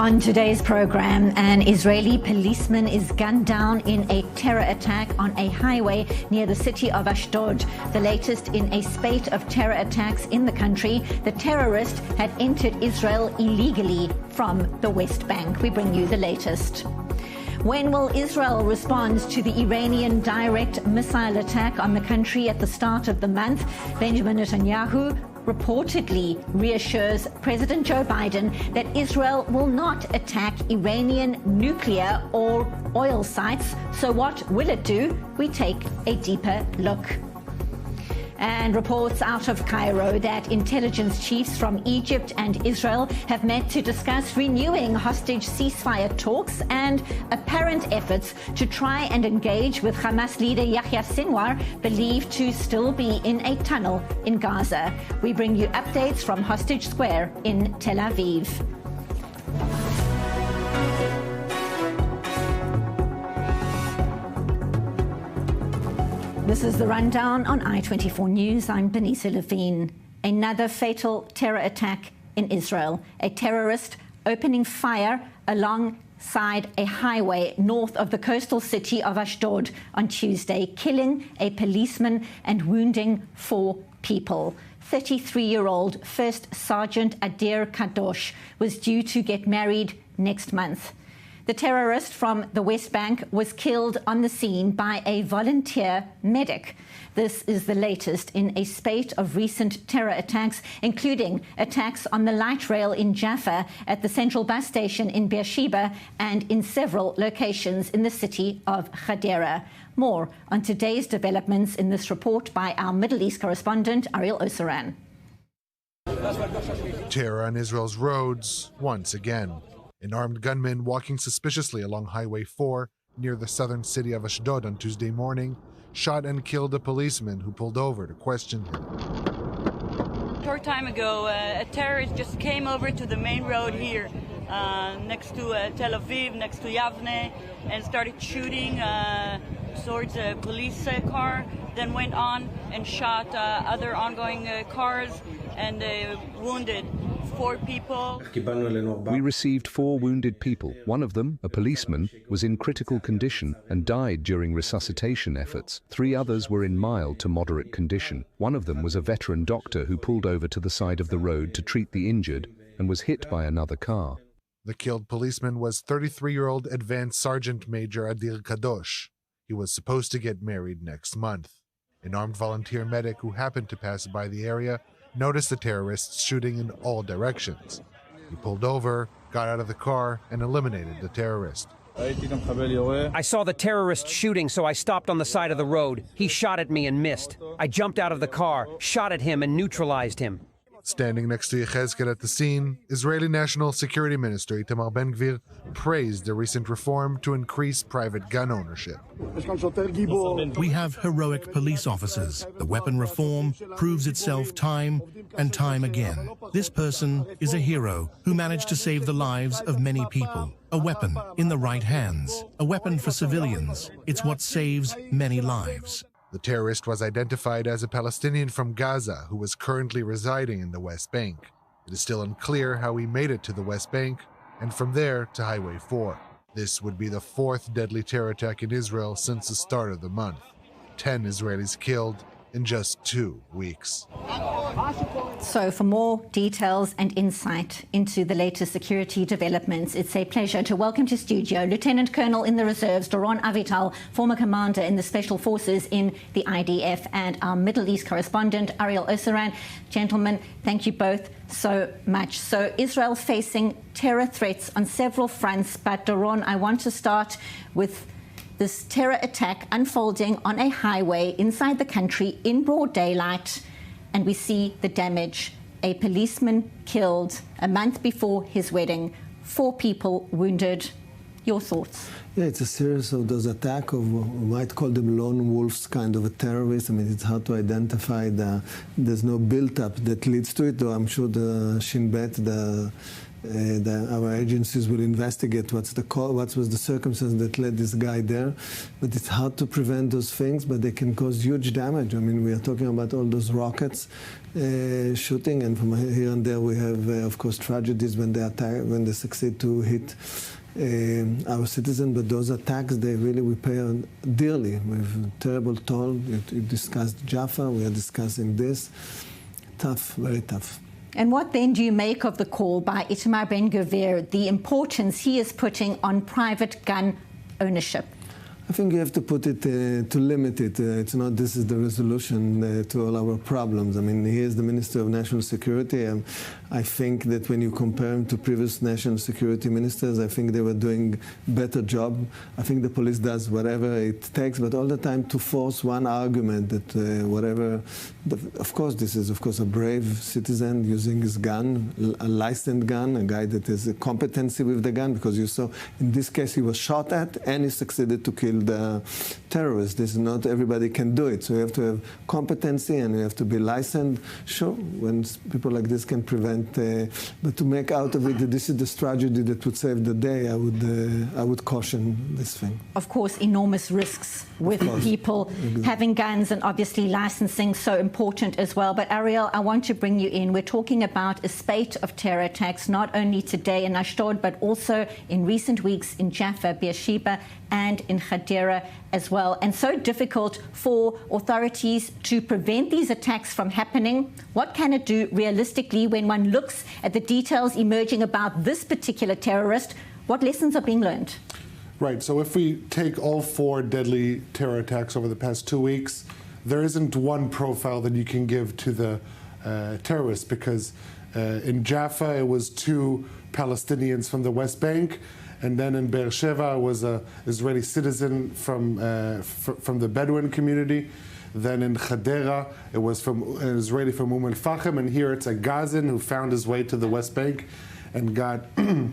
On today's program, an Israeli policeman is gunned down in a terror attack on a highway near the city of Ashdod, the latest in a spate of terror attacks in the country. The terrorist had entered Israel illegally from the West Bank. We bring you the latest. When will Israel respond to the Iranian direct missile attack on the country at the start of the month? Benjamin Netanyahu reportedly reassures President Joe Biden that Israel will not attack Iranian nuclear or oil sites. So what will it do? We take a deeper look. And reports out of Cairo that intelligence chiefs from Egypt and Israel have met to discuss renewing hostage ceasefire talks and apparent efforts to try and engage with Hamas leader Yahya Sinwar, believed to still be in a tunnel in Gaza. We bring you updates from Hostage Square in Tel Aviv. This is the rundown on I24 News. I'm Benita Levine. Another fatal terror attack in Israel. A terrorist opening fire alongside a highway north of the coastal city of Ashdod on Tuesday, killing a policeman and wounding 4 people. 33-year-old First Sergeant Adir Kadosh was due to get married next month. The terrorist from the West Bank was killed on the scene by a volunteer medic. This is the latest in a spate of recent terror attacks, including attacks on the light rail in Jaffa, at the central bus station in Beersheba, and in several locations in the city of Hadera. More on today's developments in this report by our Middle East correspondent, Ariel Osaran. Terror on Israel's roads once again. An armed gunman walking suspiciously along Highway 4 near the southern city of Ashdod on Tuesday morning shot and killed a policeman who pulled over to question him. A short time ago, a terrorist just came over to the main road here next to Tel Aviv, next to Yavne, and started shooting towards a police car, then went on and shot other ongoing cars and wounded 4 people. We received 4 wounded people. One of them, a policeman, was in critical condition and died during resuscitation efforts. 3 others were in mild to moderate condition. One of them was a veteran doctor who pulled over to the side of the road to treat the injured and was hit by another car. The killed policeman was 33-year-old Advanced Sergeant Major Adir Kadosh. He was supposed to get married next month. An armed volunteer medic who happened to pass by the area noticed the terrorists shooting in all directions. He pulled over, got out of the car, and eliminated the terrorist. I saw the terrorist shooting, so I stopped on the side of the road. He shot at me and missed. I jumped out of the car, shot at him, and neutralized him. Standing next to Yechezkel at the scene, Israeli National Security Minister Itamar Ben-Gvir praised the recent reform to increase private gun ownership. We have heroic police officers. The weapon reform proves itself time and time again. This person is a hero who managed to save the lives of many people. A weapon in the right hands, a weapon for civilians. It's what saves many lives. The terrorist was identified as a Palestinian from Gaza who was currently residing in the West Bank. It is still unclear how he made it to the West Bank and from there to Highway 4. This would be the 4th deadly terror attack in Israel since the start of the month. 10 Israelis killed in just 2 weeks. So for more details and insight into the latest security developments, it's a pleasure to welcome to studio Lieutenant Colonel in the Reserves, Doron Avital, former commander in the Special Forces in the IDF, and our Middle East correspondent, Ariel Osaran. Gentlemen, thank you both so much. So Israel facing terror threats on several fronts, but Doron, I want to start with this terror attack unfolding on a highway inside the country in broad daylight, and we see the damage. A policeman killed a month before his wedding, 4 people wounded. Your thoughts? Yeah, it's a series of those attacks of, we might call them lone wolves, kind of a terrorist. I mean, it's hard to identify. There's no build-up that leads to it, though I'm sure the Shin Bet, our agencies will investigate what was the circumstance that led this guy there. But it's hard to prevent those things, but they can cause huge damage. I mean, we are talking about all those rockets shooting, and from here and there we have, of course, tragedies when they attack, when they succeed to hit our citizens. But those attacks, they really we pay dearly with terrible toll. You discussed Jaffa, we are discussing this. Tough, very tough. And what then do you make of the call by Itamar Ben-Gvir, the importance he is putting on private gun ownership? I think you have to put it, to limit it. It's not this is the resolution to all our problems. I mean, he is the Minister of National Security. I think that when you compare him to previous national security ministers, I think they were doing better job. I think the police does whatever it takes, but all the time to force one argument that whatever, of course, this is, of course, a brave citizen using his gun, a licensed gun, a guy that has a competency with the gun, because you saw in this case he was shot at and he succeeded to kill the terrorists. This is not everybody can do it. So you have to have competency and you have to be licensed. Sure, when people like this can prevent, but to make out of it that this is the strategy that would save the day, I would caution this thing. Of course, enormous risks with people having guns, and obviously licensing so important as well. But Ariel, I want to bring you in. We're talking about a spate of terror attacks, not only today in Ashdod, but also in recent weeks in Jaffa, Beersheba, and in Hadera as well. And so difficult for authorities to prevent these attacks from happening. What can it do realistically when one looks at the details emerging about this particular terrorist? What lessons are being learned? Right, so if we take all 4 deadly terror attacks over the past 2 weeks, there isn't one profile that you can give to the terrorists, because in Jaffa it was 2 Palestinians from the West Bank, and then in Beersheba was an Israeli citizen from the Bedouin community. Then in Hadera, it was from an Israeli from al-Fahim, and here it's a Gazan who found his way to the West Bank and got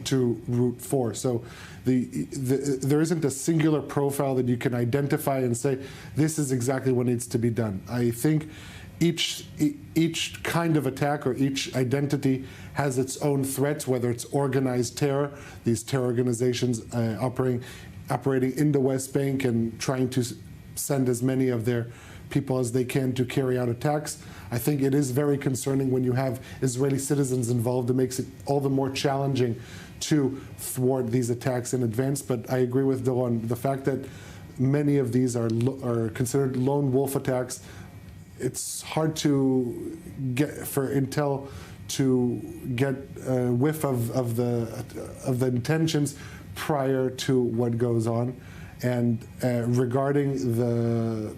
to Route 4. So there isn't a singular profile that you can identify and say, this is exactly what needs to be done. I think each kind of attack or each identity has its own threats, whether it's organized terror, these terror organizations operating in the West Bank and trying to send as many of their people as they can to carry out attacks. I think it is very concerning when you have Israeli citizens involved. It makes it all the more challenging to thwart these attacks in advance. But I agree with Doron. The fact that many of these are considered lone wolf attacks, it's hard to get for intel to get a whiff of the intentions prior to what goes on. And regarding the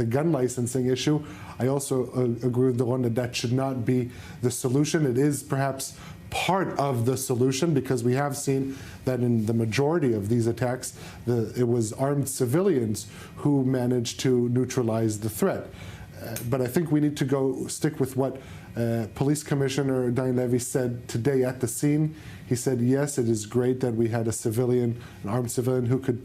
gun licensing issue, I also agree with Doron that should not be the solution. It is perhaps part of the solution, because we have seen that in the majority of these attacks, it was armed civilians who managed to neutralize the threat. But I think we need to stick with what Police Commissioner Dan Levy said today at the scene. He said, yes, it is great that we had an armed civilian who could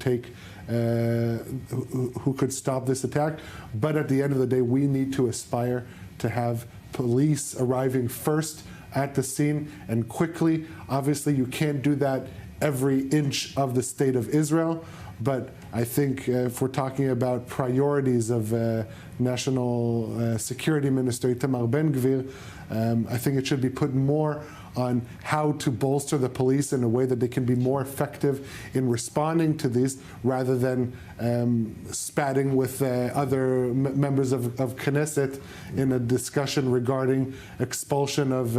who could stop this attack. But at the end of the day, we need to aspire to have police arriving first at the scene and quickly. Obviously, you can't do that every inch of the state of Israel, but I think if we're talking about priorities of National Security Minister Itamar Ben-Gvir, I think it should be put more on how to bolster the police in a way that they can be more effective in responding to these, rather than spatting with other members of Knesset in a discussion regarding expulsion of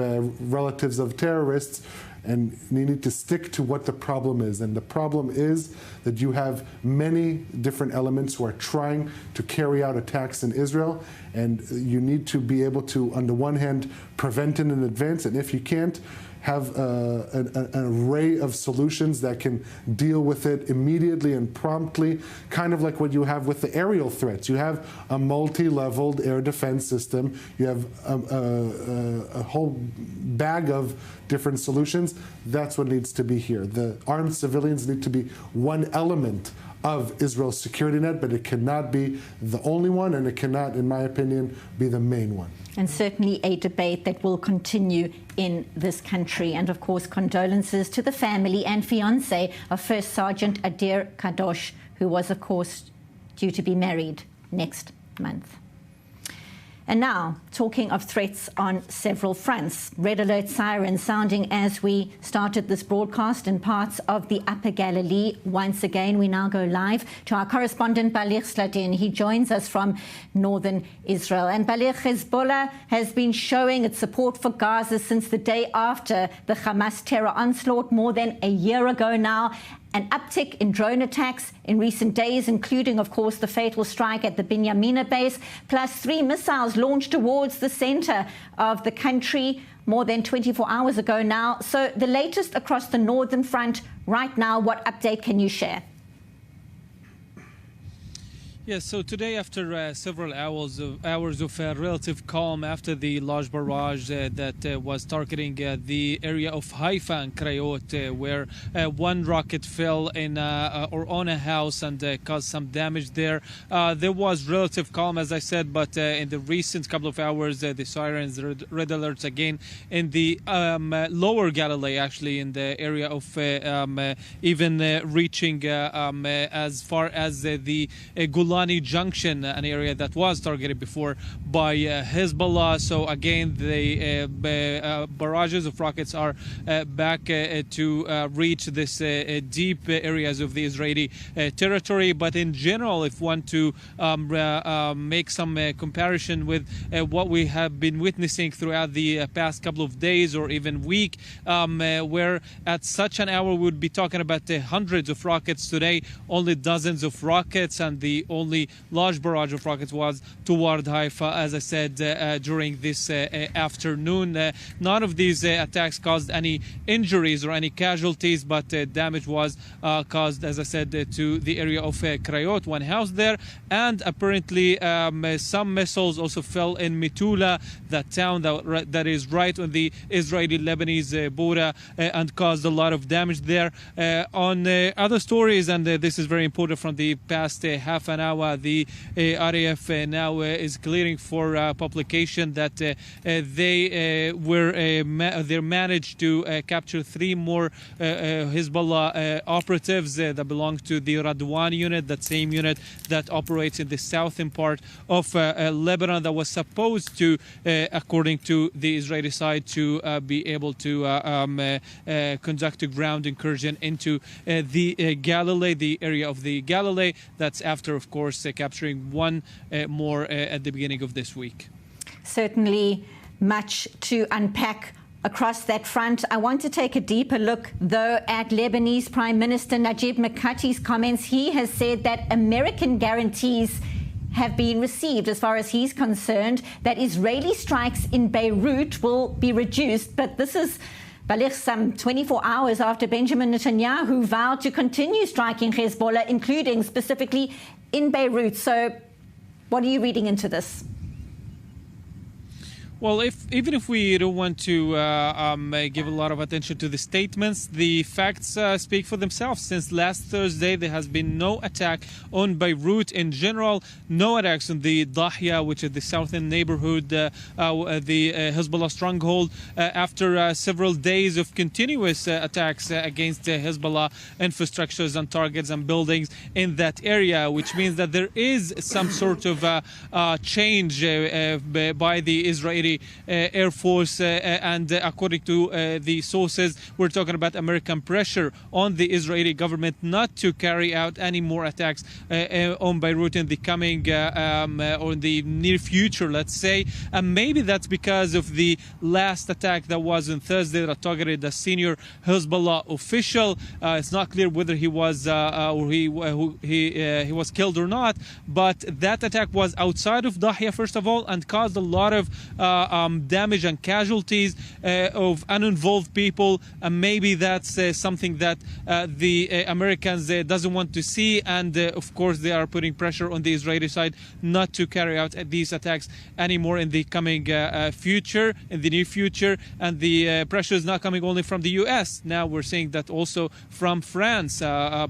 relatives of terrorists. And you need to stick to what the problem is. And the problem is that you have many different elements who are trying to carry out attacks in Israel. And you need to be able to, on the one hand, prevent it in advance. And if you can't, have an array of solutions that can deal with it immediately and promptly, kind of like what you have with the aerial threats. You have a multi-leveled air defense system. You have a whole bag of different solutions. That's what needs to be here. The armed civilians need to be one element of Israel's security net, but it cannot be the only one, and it cannot, in my opinion, be the main one. And certainly a debate that will continue in this country. And of course, condolences to the family and fiancé of First Sergeant Adair Kadosh, who was, of course, due to be married next month. And now, talking of threats on several fronts, red alert sirens sounding as we started this broadcast in parts of the Upper Galilee. Once again, we now go live to our correspondent Balir Sladin. He joins us from northern Israel. And Balir, Hezbollah has been showing its support for Gaza since the day after the Hamas terror onslaught more than a year ago now. An uptick in drone attacks in recent days, including, of course, the fatal strike at the Binyamina base, plus 3 missiles launched towards the center of the country more than 24 hours ago now. So the latest across the northern front right now, what update can you share? Yes, so today, after several hours of relative calm after the large barrage that was targeting the area of Haifa and Krayot, where one rocket fell in or on a house and caused some damage there, there was relative calm, as I said, but in the recent couple of hours, the sirens, red alerts again in the lower Galilee, actually, in the area of even reaching as far as the Golani Junction, an area that was targeted before by Hezbollah. So again, the barrages of rockets are back to reach this deep areas of the Israeli territory. But in general, if one to make some comparison with what we have been witnessing throughout the past couple of days or even week, where at such an hour we would be talking about hundreds of rockets, today only dozens of rockets, and the only large barrage of rockets was toward Haifa, as I said, during this afternoon. None of these attacks caused any injuries or any casualties, but damage was caused, as I said, to the area of Krayot, one house there, and apparently some missiles also fell in Metula, that town that is right on the Israeli-Lebanese border, and caused a lot of damage there. On other stories, and this is very important, from the past half an hour, the RAF now is clearing for publication that they managed to capture 3 more Hezbollah operatives that belong to the Radwan unit, that same unit that operates in the southern part of Lebanon, that was supposed to, according to the Israeli side, to be able to conduct a ground incursion into the Galilee, the area of the Galilee. That's after, of course, capturing 1 more at the beginning of this week. Certainly much to unpack across that front. I want to take a deeper look, though, at Lebanese Prime Minister Najib Mikati's comments. He has said that American guarantees have been received, as far as he's concerned, that Israeli strikes in Beirut will be reduced. But this is some 24 hours after Benjamin Netanyahu vowed to continue striking Hezbollah, including specifically in Beirut. So what are you reading into this? Well, even if we don't want to give a lot of attention to the statements, the facts speak for themselves. Since last Thursday, there has been no attack on Beirut in general, no attacks on the Dahya, which is the southern neighborhood, the Hezbollah stronghold, after several days of continuous attacks against Hezbollah infrastructures and targets and buildings in that area, which means that there is some sort of change by the Israeli Air Force, and according to the sources, we're talking about American pressure on the Israeli government not to carry out any more attacks on Beirut in the coming or in the near future, let's say. And maybe that's because of the last attack that was on Thursday that targeted a senior Hezbollah official. It's not clear whether he was or he was killed or not, but that attack was outside of Dahya, first of all, and caused a lot of damage and casualties of uninvolved people, and maybe that's something that the Americans doesn't want to see, and of course they are putting pressure on the Israeli side not to carry out these attacks anymore in the coming future, in the near future. And the pressure is not coming only from the US. Now we're seeing that also from France.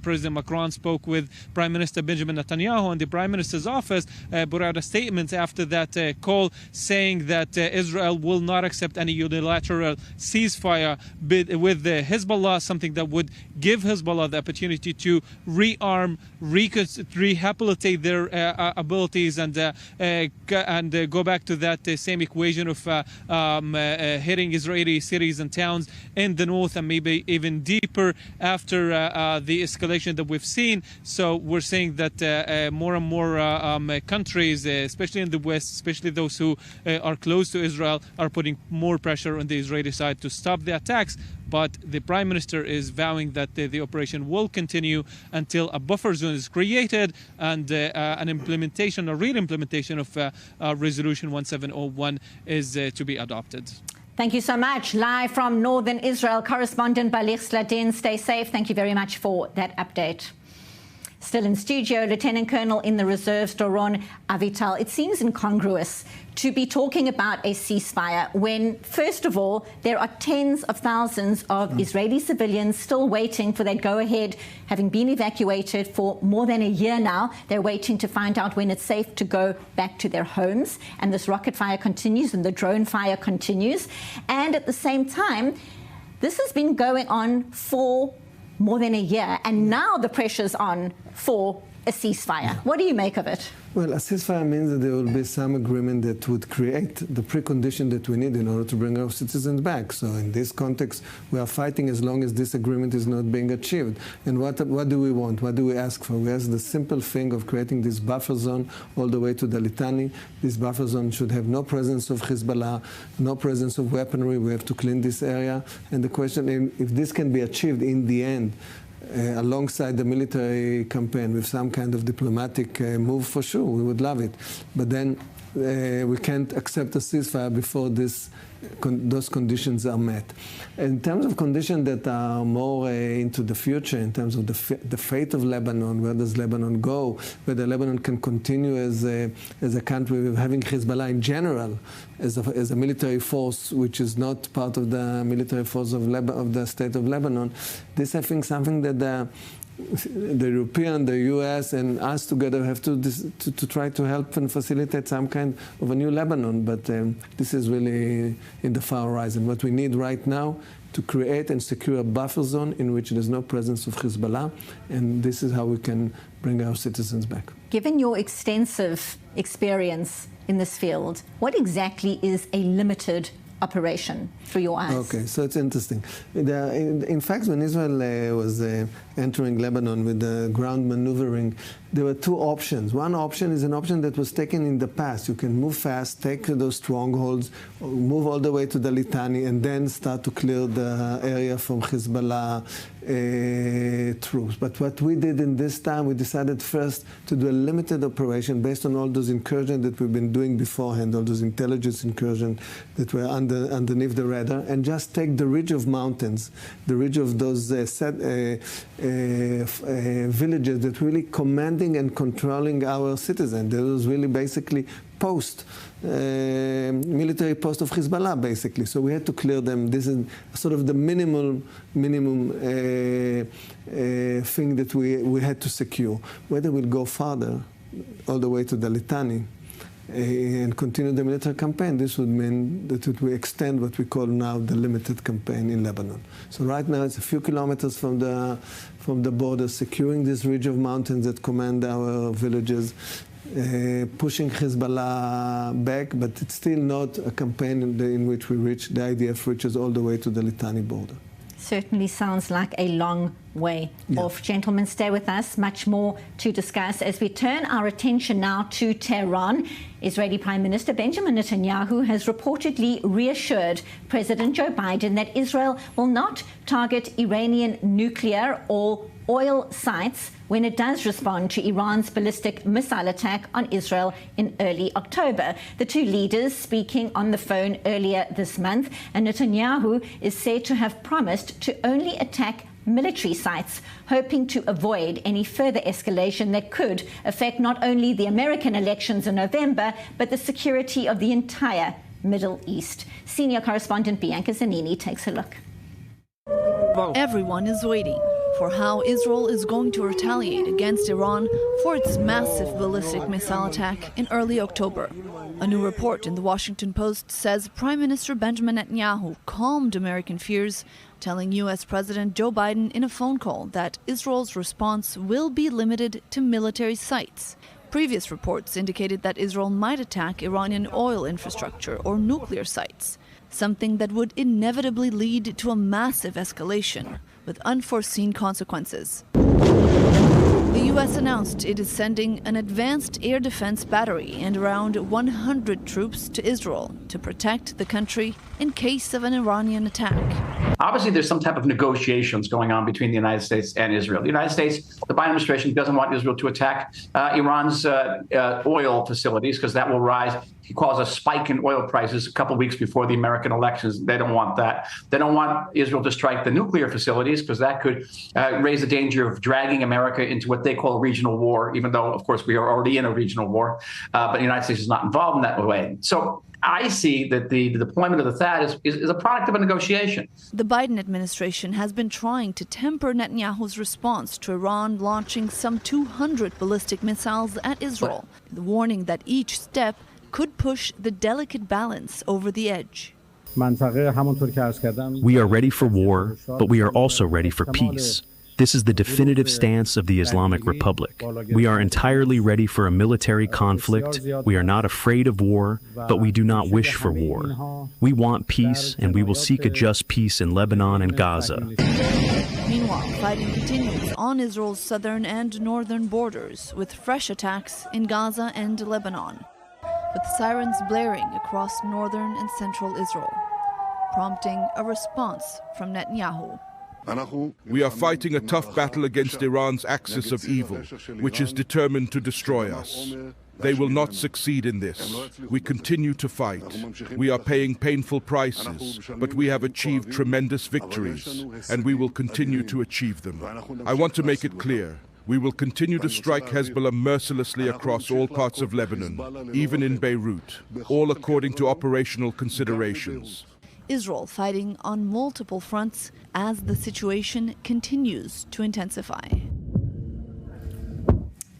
President Macron spoke with Prime Minister Benjamin Netanyahu, and the Prime Minister's office put out a statement after that call saying that Israel will not accept any unilateral ceasefire with Hezbollah, something that would give Hezbollah the opportunity to rearm, rehabilitate their abilities, and go back to that same equation of hitting Israeli cities and towns in the north, and maybe even deeper after the escalation that we've seen. So we're seeing that more and more countries, especially in the West, especially those who are close to Israel, are putting more pressure on the Israeli side to stop the attacks. But the Prime Minister is vowing that the operation will continue until a buffer zone is created and an implementation, a real implementation of Resolution 1701 is to be adopted. Thank you so much. Live from northern Israel, correspondent Balir Sladin. Stay safe. Thank you very much for that update. Still in studio, Lieutenant Colonel in the Reserves, Doron Avital. It seems incongruous to be talking about a ceasefire when, first of all, there are tens of thousands of Israeli civilians still waiting for that go-ahead, having been evacuated for more than a year now. They're waiting to find out when it's safe to go back to their homes. And this rocket fire continues and the drone fire continues. And at the same time, this has been going on for more than a year, and now the pressure's on for a ceasefire. What do you make of it? Well, a ceasefire means that there will be some agreement that would create the precondition that we need in order to bring our citizens back. So in this context, we are fighting as long as this agreement is not being achieved. And what do we want? What do we ask for? We ask the simple thing of creating this buffer zone all the way to the Litani. This buffer zone should have no presence of Hezbollah, no presence of weaponry. We have to clean this area. And the question is, if this can be achieved in the end, alongside the military campaign with some kind of diplomatic move, for sure, we would love it. But then we can't accept a ceasefire before those conditions are met. In terms of conditions that are more into the future, in terms of the fate of Lebanon, where does Lebanon go, whether Lebanon can continue as a country with having Hezbollah in general as a military force, which is not part of the military force of the state of Lebanon. This, I think, something that the European, the US, and us together have to try to help and facilitate some kind of a new Lebanon. But this is really in the far horizon. What we need right now to create and secure a buffer zone in which there's no presence of Hezbollah, and this is how we can bring our citizens back. Given your extensive experience in this field, what exactly is a limited operation through your eyes? Okay, so it's interesting. In fact, when Israel was entering Lebanon with the ground maneuvering, there were two options. One option is an option that was taken in the past. You can move fast, take those strongholds, move all the way to the Litani, and then start to clear the area from Hezbollah troops. But what we did in this time, we decided first to do a limited operation based on all those incursions that we've been doing beforehand, all those intelligence incursions that were underneath the radar, and just take the ridge of mountains, the ridge of those villages that really commanding and controlling our citizens. There was really basically military post of Hezbollah, basically. So we had to clear them. This is sort of the minimum thing that we had to secure. Whether we'll go farther, all the way to the Litani, and continue the military campaign, this would mean that it will extend what we call now the limited campaign in Lebanon. So right now it's a few kilometers from the border, securing this ridge of mountains that command our villages, pushing Hezbollah back, but it's still not a campaign in which we reach, the IDF reaches all the way to the Litani border. Certainly sounds like a long way off. Gentlemen, stay with us. Much more to discuss as we turn our attention now to Tehran. Israeli Prime Minister Benjamin Netanyahu has reportedly reassured President Joe Biden that Israel will not target Iranian nuclear or oil sites when it does respond to Iran's ballistic missile attack on Israel in early October. The two leaders speaking on the phone earlier this month, and Netanyahu is said to have promised to only attack military sites, hoping to avoid any further escalation that could affect not only the American elections in November, but the security of the entire Middle East. Senior correspondent Bianca Zanini takes a look. Everyone is waiting for how Israel is going to retaliate against Iran for its massive ballistic missile attack in early October. A new report in the Washington Post says Prime Minister Benjamin Netanyahu calmed American fears, telling U.S. President Joe Biden in a phone call that Israel's response will be limited to military sites. Previous reports indicated that Israel might attack Iranian oil infrastructure or nuclear sites, something that would inevitably lead to a massive escalation with unforeseen consequences. The U.S. announced it is sending an advanced air defense battery and around 100 troops to Israel to protect the country in case of an Iranian attack. Obviously, there's some type of negotiations going on between the United States and Israel. The United States, the Biden administration doesn't want Israel to attack Iran's oil facilities because that will cause a spike in oil prices a couple of weeks before the American elections. They don't want that. They don't want Israel to strike the nuclear facilities because that could raise the danger of dragging America into what they call a regional war, even though, of course, we are already in a regional war. But the United States is not involved in that way. So I see that the deployment of the THAAD is a product of a negotiation. The Biden administration has been trying to temper Netanyahu's response to Iran launching some 200 ballistic missiles at Israel, warning that each step could push the delicate balance over the edge. We are ready for war, but we are also ready for peace. This is the definitive stance of the Islamic Republic. We are entirely ready for a military conflict. We are not afraid of war, but we do not wish for war. We want peace, and we will seek a just peace in Lebanon and Gaza. Meanwhile, fighting continues on Israel's southern and northern borders, with fresh attacks in Gaza and Lebanon, with sirens blaring across northern and central Israel, prompting a response from Netanyahu. We are fighting a tough battle against Iran's axis of evil, which is determined to destroy us. They will not succeed in this. We continue to fight. We are paying painful prices, but we have achieved tremendous victories, and we will continue to achieve them. I want to make it clear. We will continue to strike Hezbollah mercilessly across all parts of Lebanon, even in Beirut, all according to operational considerations. Israel fighting on multiple fronts as the situation continues to intensify.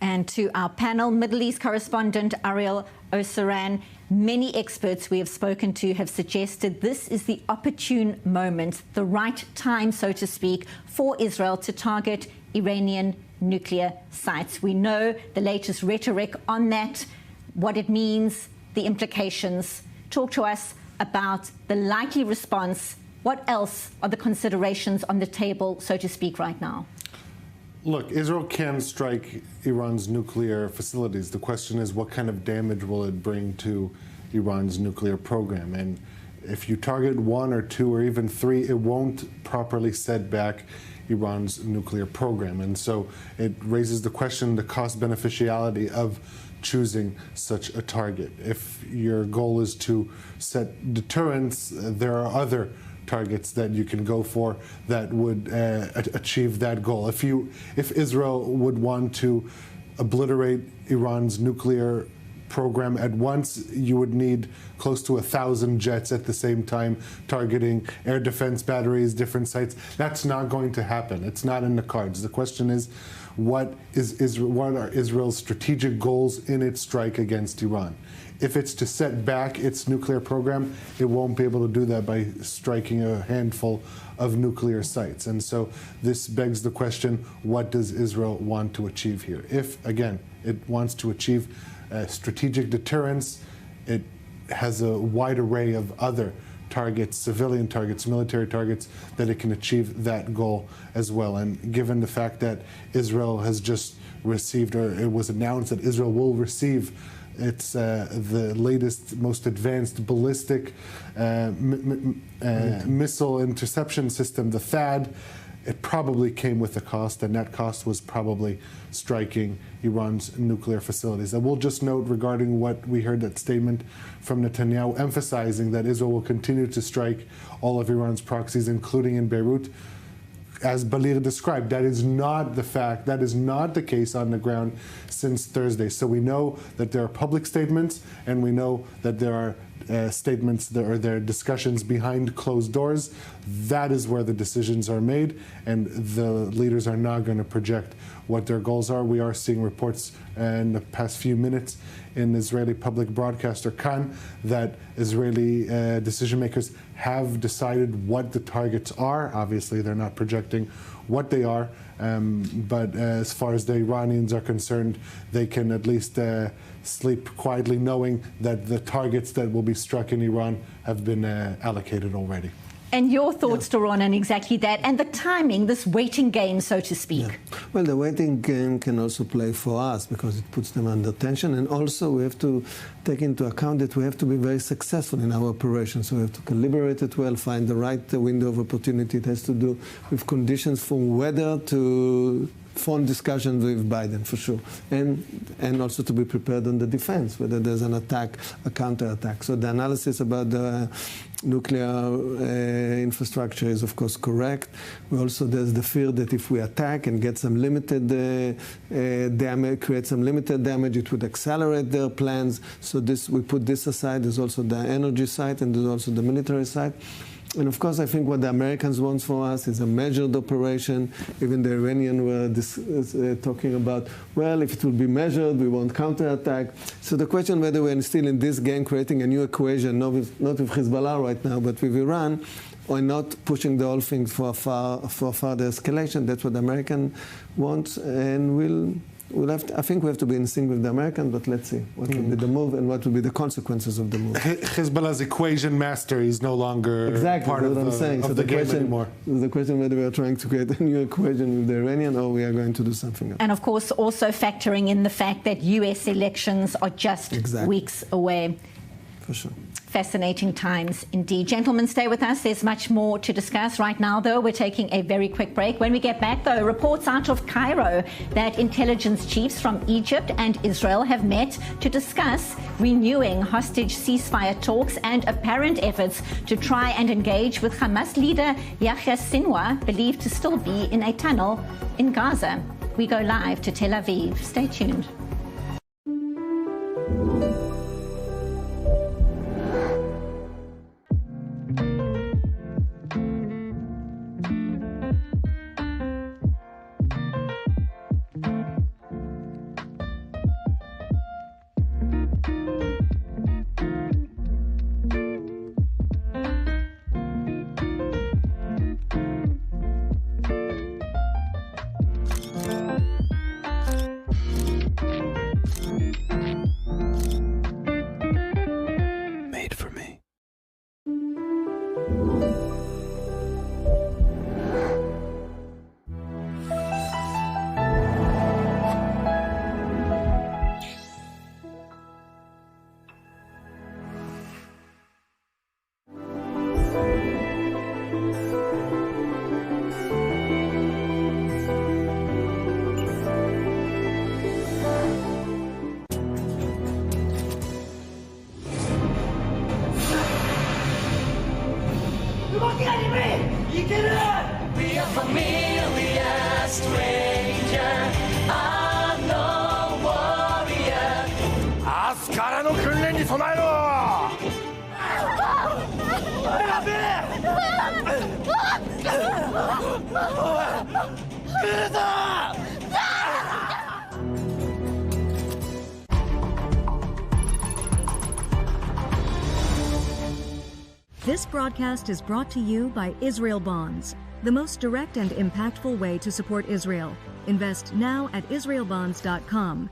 And to our panel, Middle East correspondent Ariel Osaran, many experts we have spoken to have suggested this is the opportune moment, the right time, so to speak, for Israel to target Iranian nuclear sites. We know the latest rhetoric on that, what it means, the implications. Talk to us about the likely response. What else are the considerations on the table, so to speak, right now? Look, Israel can strike Iran's nuclear facilities. The question is, what kind of damage will it bring to Iran's nuclear program? And if you target one or two or even three, it won't properly set back Iran's nuclear program. And so it raises the question, the cost beneficiality of choosing such a target. If your goal is to set deterrence, there are other targets that you can go for that would achieve that goal. If Israel would want to obliterate Iran's nuclear program at once, you would need close to 1,000 jets at the same time targeting air defense batteries, different sites. That's not going to happen. It's not in the cards. The question is, what are Israel's strategic goals in its strike against Iran? If it's to set back its nuclear program, it won't be able to do that by striking a handful of nuclear sites. And so this begs the question, what does Israel want to achieve here? If, again, it wants to achieve strategic deterrence, it has a wide array of other targets, civilian targets, military targets, that it can achieve that goal as well. And given the fact that Israel has just received, or it was announced that Israel will receive it's the latest, most advanced ballistic missile interception system, the THAAD. It probably came with a cost, and that cost was probably striking Iran's nuclear facilities. I will just note regarding what we heard, that statement from Netanyahu emphasizing that Israel will continue to strike all of Iran's proxies, including in Beirut. as Balir described, that is not the fact, that is not the case on the ground since Thursday. So we know that there are public statements, and we know that there are statements that are there, discussions behind closed doors. That is where the decisions are made, and the leaders are not going to project what their goals are. We are seeing reports in the past few minutes in Israeli public broadcaster Kan that Israeli decision makers have decided what the targets are. Obviously, they're not projecting what they are, but as far as the Iranians are concerned, they can at least sleep quietly knowing that the targets that will be struck in Iran have been allocated already. And your thoughts, Doron, on exactly that, and the timing, this waiting game, so to speak. Yeah. Well, the waiting game can also play for us because it puts them under tension, and also we have to take into account that we have to be very successful in our operations. So we have to calibrate it well, find the right window of opportunity. It has to do with conditions from weather to phone discussions with Biden, for sure, and also to be prepared on the defense, whether there's an attack, a counterattack. So the analysis about the nuclear infrastructure is, of course, correct. There's the fear that if we attack and get some limited damage, create some limited damage, it would accelerate their plans. So we put this aside. There's also the energy side, and there's also the military side. And of course, I think what the Americans want for us is a measured operation. Even the Iranians were talking about, well, if it will be measured, we won't counterattack. So the question whether we're still in this game, creating a new equation, not with Hezbollah right now, but with Iran, or not pushing the whole thing for further escalation. That's what the Americans want, and I think we have to be in sync with the Americans, but let's see what will be the move and what will be the consequences of the move. Hezbollah's equation master is no longer part of the game anymore. The question whether we are trying to create a new equation with the Iranian or we are going to do something else. And of course, also factoring in the fact that U.S. elections are just weeks away. For sure. Fascinating times indeed. Gentlemen, stay with us. There's much more to discuss. Right now, though, we're taking a very quick break. When we get back, though, reports out of Cairo that intelligence chiefs from Egypt and Israel have met to discuss renewing hostage ceasefire talks and apparent efforts to try and engage with Hamas leader Yahya Sinwar, believed to still be in a tunnel in Gaza. We go live to Tel Aviv. Stay tuned. We are familiar, stranger, unknown warrior. 明日からの訓練に備えろ。やべえ。来るぞ。This broadcast is brought to you by Israel Bonds, the most direct and impactful way to support Israel. Invest now at israelbonds.com.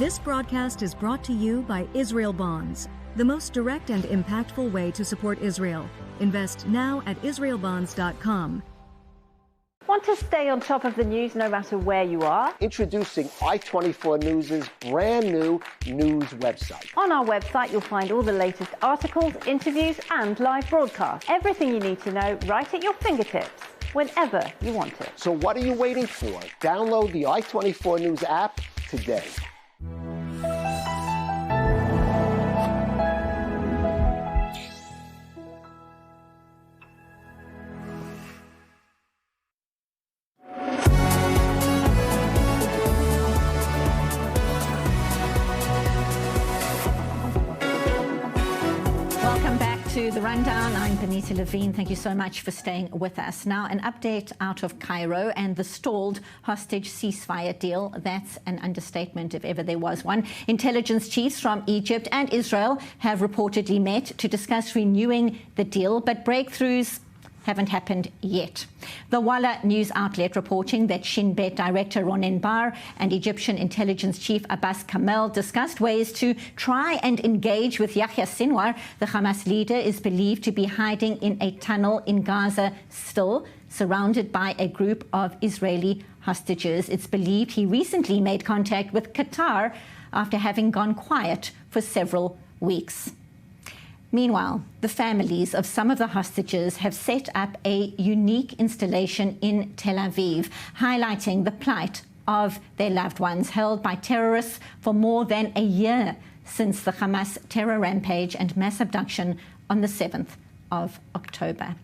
This broadcast is brought to you by Israel Bonds, the most direct and impactful way to support Israel. Invest now at israelbonds.com. Want to stay on top of the news no matter where you are? Introducing I-24 News' brand new news website. On our website, you'll find all the latest articles, interviews, and live broadcasts. Everything you need to know right at your fingertips, whenever you want it. So what are you waiting for? Download the I-24 News app today. To the Rundown. I'm Benita Levine. Thank you so much for staying with us. Now, an update out of Cairo and the stalled hostage ceasefire deal. That's an understatement if ever there was one. Intelligence chiefs from Egypt and Israel have reportedly met to discuss renewing the deal, but breakthroughs haven't happened yet. The Walla news outlet reporting that Shin Bet director Ronen Bar and Egyptian intelligence chief Abbas Kamel discussed ways to try and engage with Yahya Sinwar. The Hamas leader is believed to be hiding in a tunnel in Gaza still, surrounded by a group of Israeli hostages. It's believed he recently made contact with Qatar after having gone quiet for several weeks. Meanwhile, the families of some of the hostages have set up a unique installation in Tel Aviv, highlighting the plight of their loved ones held by terrorists for more than a year since the Hamas terror rampage and mass abduction on the 7th of October.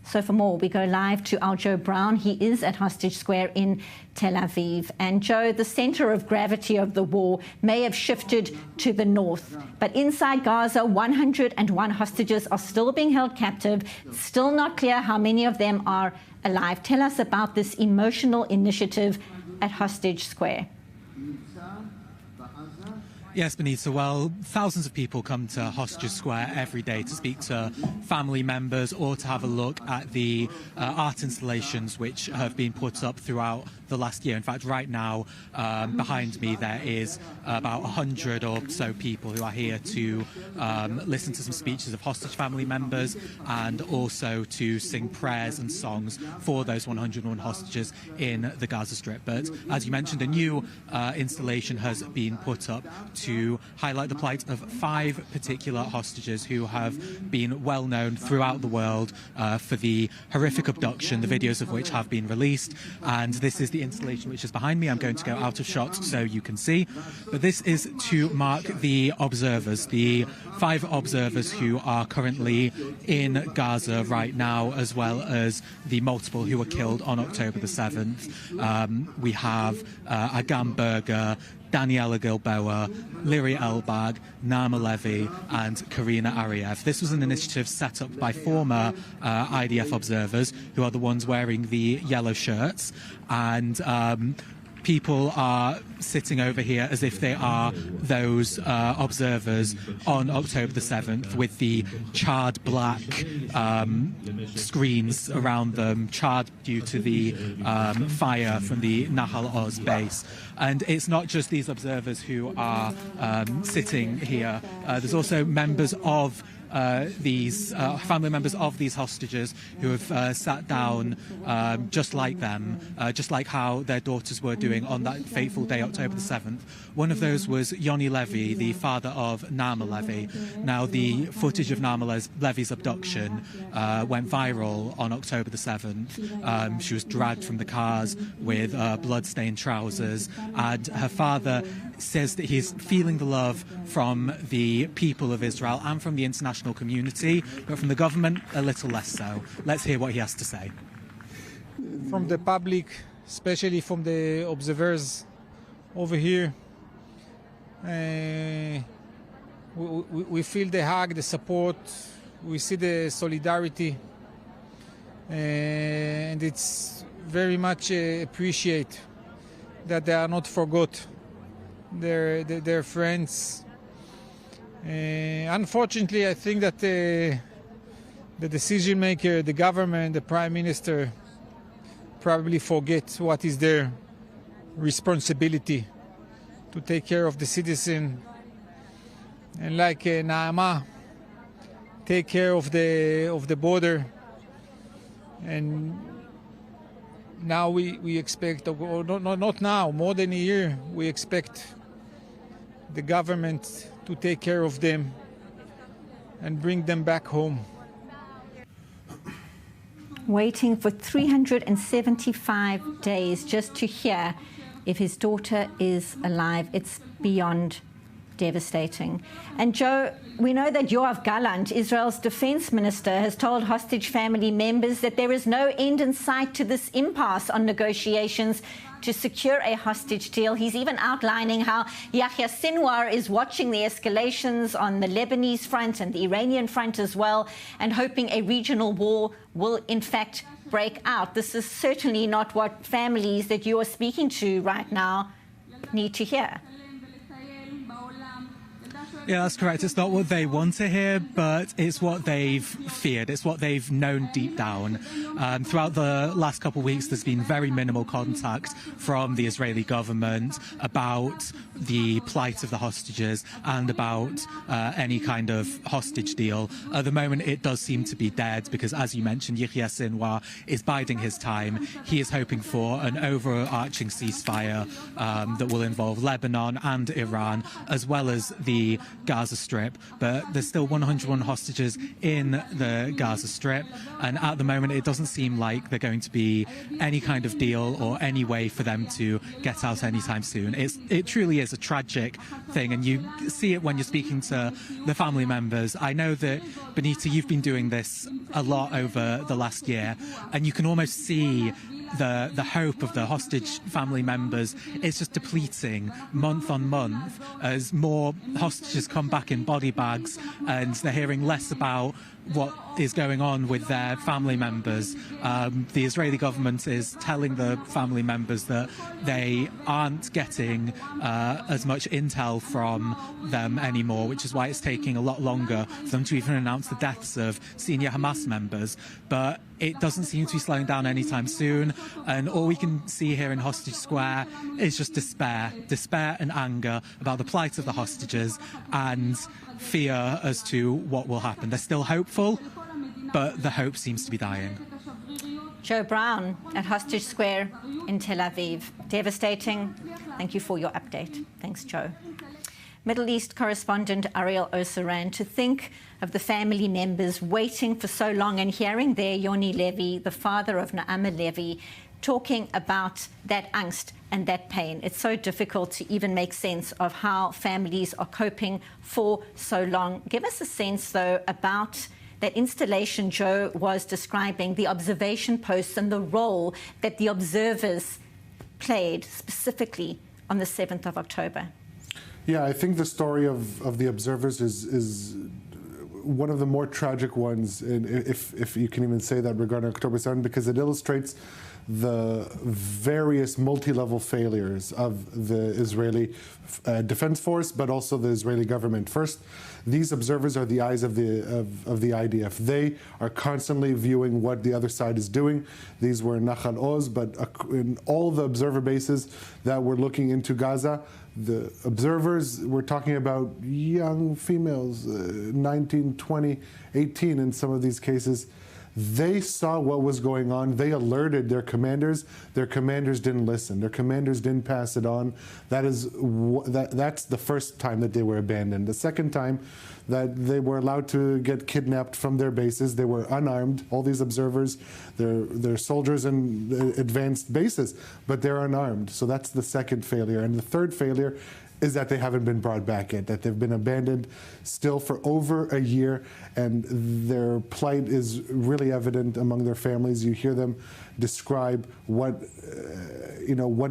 So for more, we go live to our Joe Brown. He is at Hostage Square in Tel Aviv. And Joe, the center of gravity of the war may have shifted to the north. But inside Gaza, 101 hostages are still being held captive. Still not clear how many of them are alive. Tell us about this emotional initiative at Hostage Square. Yes, Benita. Well, thousands of people come to Hostage Square every day to speak to family members or to have a look at the art installations which have been put up throughout the last year. In fact, right now, behind me, there is about 100 or so people who are here to listen to some speeches of hostage family members and also to sing prayers and songs for those 101 hostages in the Gaza Strip. But as you mentioned, a new installation has been put up to highlight the plight of 5 particular hostages who have been well known throughout the world for the horrific abduction, the videos of which have been released. And this is the installation which is behind me. I'm going to go out of shot so you can see. But this is to mark the observers, the 5 observers who are currently in Gaza right now, as well as the multiple who were killed on October the 7th. We have Agam Berger, Daniela Gilboa, Liri Elbag, Naama Levy and Karina Ariev. This was an initiative set up by former IDF observers, who are the ones wearing the yellow shirts, and people are sitting over here as if they are those observers on October the 7th, with the charred black screens around them, charred due to the fire from the Nahal Oz base. And it's not just these observers who are sitting here. There's also members of these family members of these hostages who have sat down just like them, just like how their daughters were doing on that fateful day, October the 7th. One of those was Yoni Levy, the father of Naama Levy. Now, the footage of Naama Levy's abduction went viral on October the 7th. She was dragged from the cars with blood-stained trousers, and her father says that he's feeling the love from the people of Israel and from the international community, but from the government, a little less so. Let's hear what he has to say. From the public, especially from the observers over here, we feel the hug, the support, we see the solidarity, and it's very much appreciate that they are not forgot their friends. Unfortunately, I think that the decision maker, the government, the prime minister, probably forget what is their responsibility to take care of the citizen, and like Naama, take care of the border. And now we expect, or not now, more than a year, we expect the government to take care of them and bring them back home. Waiting for 375 days just to hear if his daughter is alive. It's beyond devastating. And Joe, we know that Yoav Gallant, Israel's defense minister, has told hostage family members that there is no end in sight to this impasse on negotiations to secure a hostage deal. He's even outlining how Yahya Sinwar is watching the escalations on the Lebanese front and the Iranian front as well, and hoping a regional war will in fact break out. This is certainly not what families that you are speaking to right now need to hear. Yeah, that's correct. It's not what they want to hear, but it's what they've feared. It's what they've known deep down. Throughout the last couple of weeks, there's been very minimal contact from the Israeli government about the plight of the hostages and about any kind of hostage deal. At the moment, it does seem to be dead because, as you mentioned, Yahya Sinwar is biding his time. He is hoping for an overarching ceasefire that will involve Lebanon and Iran, as well as the Gaza Strip, but there's still 101 hostages in the Gaza Strip, and at the moment it doesn't seem like there's going to be any kind of deal or any way for them to get out anytime soon. It truly is a tragic thing, and you see it when you're speaking to the family members. I know that, Benita, you've been doing this a lot over the last year, and you can almost see the hope of the hostage family members is just depleting month on month as more hostages come back in body bags, and they're hearing less about what is going on with their family members. The Israeli government is telling the family members that they aren't getting as much intel from them anymore, which is why it's taking a lot longer for them to even announce the deaths of senior Hamas members. But it doesn't seem to be slowing down anytime soon, and all we can see here in Hostage Square is just despair and anger about the plight of the hostages and fear as to what will happen. They're still hopeful, but the hope seems to be dying. Joe Brown at Hostage Square in Tel Aviv. Devastating. Thank you for your update. Thanks, Joe. Middle East correspondent Ariel Osaran. To think of the family members waiting for so long and hearing there Yoni Levy, the father of Naama Levy, talking about that angst and that pain. It's so difficult to even make sense of how families are coping for so long. Give us a sense, though, about that installation Joe was describing, the observation posts and the role that the observers played specifically on the 7th of October. Yeah, I think the story of the observers is one of the more tragic ones, if you can even say that regarding October 7, because it illustrates the various multi-level failures of the Israeli Defense Force, but also the Israeli government. First, these observers are the eyes of the IDF. They are constantly viewing what the other side is doing. These were in Nachal Oz, but in all the observer bases that were looking into Gaza, the observers were talking about young females, 19, 20, 18 in some of these cases. They saw what was going on. They alerted their commanders. Their commanders didn't listen. Their commanders didn't pass it on. That's the first time that they were abandoned. The second time that they were allowed to get kidnapped from their bases. They were unarmed. All these observers, they're soldiers in advanced bases, but they're unarmed. So that's the second failure. And the third failure is that they haven't been brought back yet, that they've been abandoned still for over a year, and their plight is really evident among their families. You hear them describe what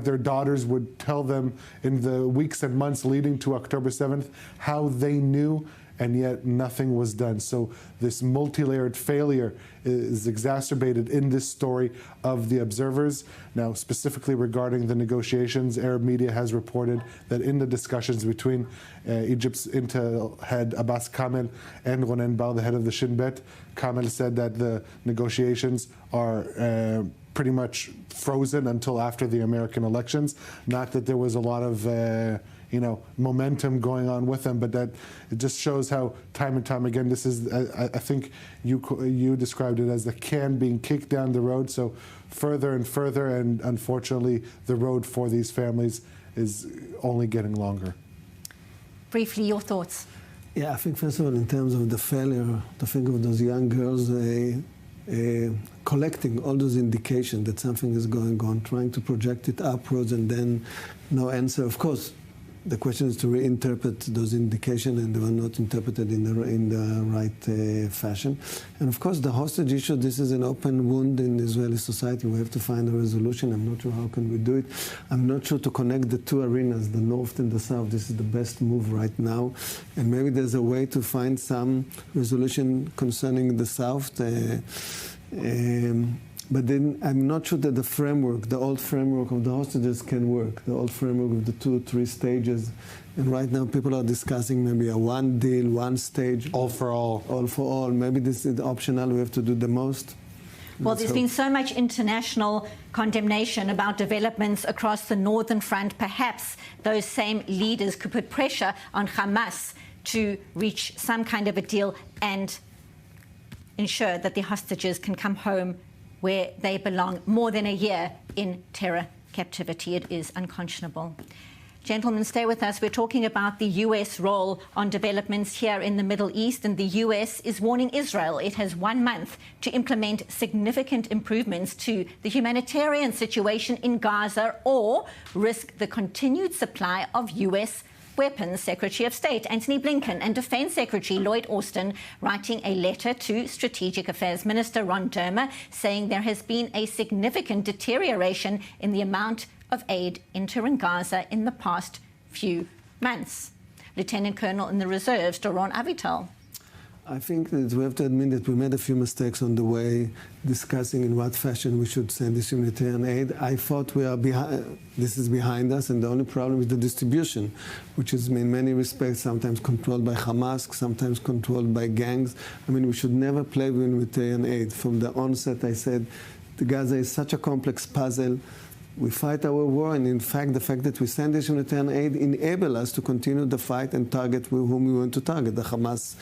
their daughters would tell them in the weeks and months leading to October 7th, how they knew, and yet nothing was done. So this multi-layered failure is exacerbated in this story of the observers. Now, specifically regarding the negotiations, Arab media has reported that in the discussions between Egypt's intel head Abbas Kamel and Ronen Bar, the head of the Shin Bet, Kamel said that the negotiations are pretty much frozen until after the American elections. Not that there was a lot of momentum going on with them, but that it just shows how time and time again this is, I think you described it as the can being kicked down the road, so further and further, and unfortunately the road for these families is only getting longer. Briefly, your thoughts? Yeah, I think first of all, in terms of the failure, to think of those young girls collecting all those indications that something is going on, trying to project it upwards, and then no answer. Of course, the question is to reinterpret those indications, and they were not interpreted in the right fashion. And of course, the hostage issue, this is an open wound in Israeli society. We have to find a resolution. I'm not sure how can we do it. I'm not sure to connect the two arenas, the north and the south. This is the best move right now. And maybe there's a way to find some resolution concerning the south. But then I'm not sure that the framework, the old framework of the hostages can work, the old framework of the 2 or 3 stages. And right now people are discussing maybe a one deal, one stage. All for all. All for all. Maybe this is optional. We have to do the most. Well, there's been so much international condemnation about developments across the northern front. Perhaps those same leaders could put pressure on Hamas to reach some kind of a deal and ensure that the hostages can come home where they belong. More than a year in terror captivity. It is unconscionable. Gentlemen, stay with us. We're talking about the U.S. role on developments here in the Middle East, and the U.S. is warning Israel it has 1 month to implement significant improvements to the humanitarian situation in Gaza or risk the continued supply of U.S. weapons. Secretary of State Antony Blinken and Defense Secretary Lloyd Austin writing a letter to Strategic Affairs Minister Ron Dermer saying there has been a significant deterioration in the amount of aid entering Gaza in the past few months. Lieutenant Colonel in the Reserves, Doron Avital. I think that we have to admit that we made a few mistakes on the way, discussing in what fashion we should send this humanitarian aid. I thought we are behind, this is behind us, and the only problem is the distribution, which is in many respects sometimes controlled by Hamas, sometimes controlled by gangs. I mean, we should never play with humanitarian aid. From the onset, I said, Gaza is such a complex puzzle. We fight our war, and in fact, the fact that we send this humanitarian aid enables us to continue the fight and target whom we want to target, the Hamas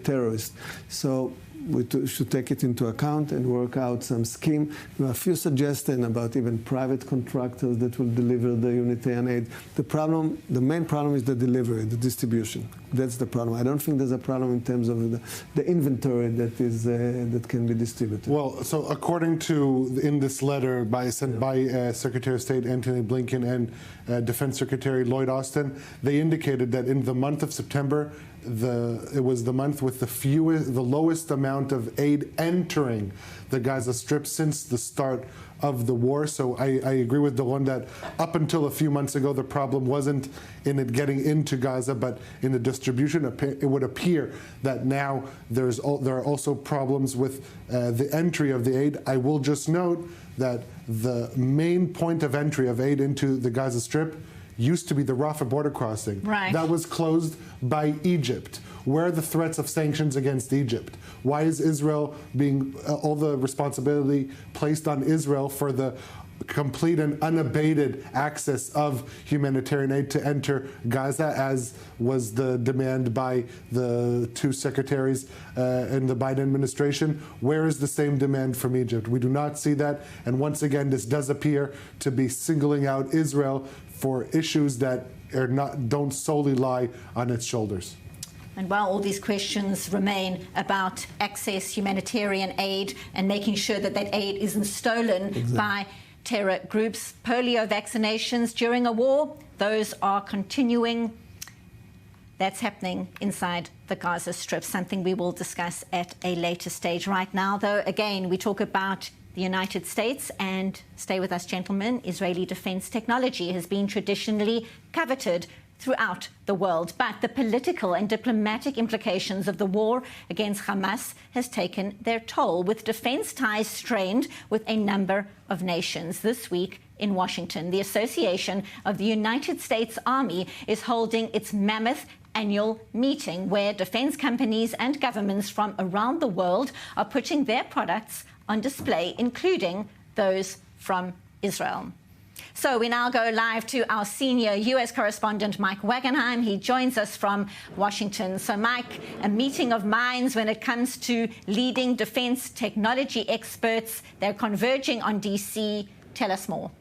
terrorists. So we should take it into account and work out some scheme. There are a few suggestions about even private contractors that will deliver the humanitarian aid. The main problem is the delivery, the distribution. That's the problem. I don't think there's a problem in terms of the inventory that can be distributed. Well, so according to, in this letter sent by Secretary of State Antony Blinken and Defense Secretary Lloyd Austin, they indicated that in the month of September, it was the month with the lowest amount of aid entering the Gaza Strip since the start of the war. So I agree with Doron that up until a few months ago, the problem wasn't in it getting into Gaza, but in the distribution. It would appear that now there are also problems with the entry of the aid. I will just note that the main point of entry of aid into the Gaza Strip used to be the Rafah border crossing. Right. That was closed by Egypt. Where are the threats of sanctions against Egypt? Why is Israel being all the responsibility placed on Israel for the complete and unabated access of humanitarian aid to enter Gaza, as was the demand by the 2 secretaries in the Biden administration? Where is the same demand from Egypt? We do not see that. And once again, this does appear to be singling out Israel for issues that don't solely lie on its shoulders. And while all these questions remain about access, humanitarian aid, and making sure that that aid isn't stolen by terror groups, polio vaccinations during a war, those are continuing. That's happening inside the Gaza Strip, something we will discuss at a later stage. Right now, though, again, we talk about the United States, and stay with us, gentlemen. Israeli defense technology has been traditionally coveted throughout the world, but the political and diplomatic implications of the war against Hamas has taken their toll, with defense ties strained with a number of nations. This week in Washington, the Association of the United States Army is holding its mammoth annual meeting, where defense companies and governments from around the world are putting their products on display, including those from Israel. So we now go live to our senior U.S. correspondent, Mike Wagenheim. He joins us from Washington. So, Mike, a meeting of minds when it comes to leading defense technology experts. They're converging on D.C. Tell us more.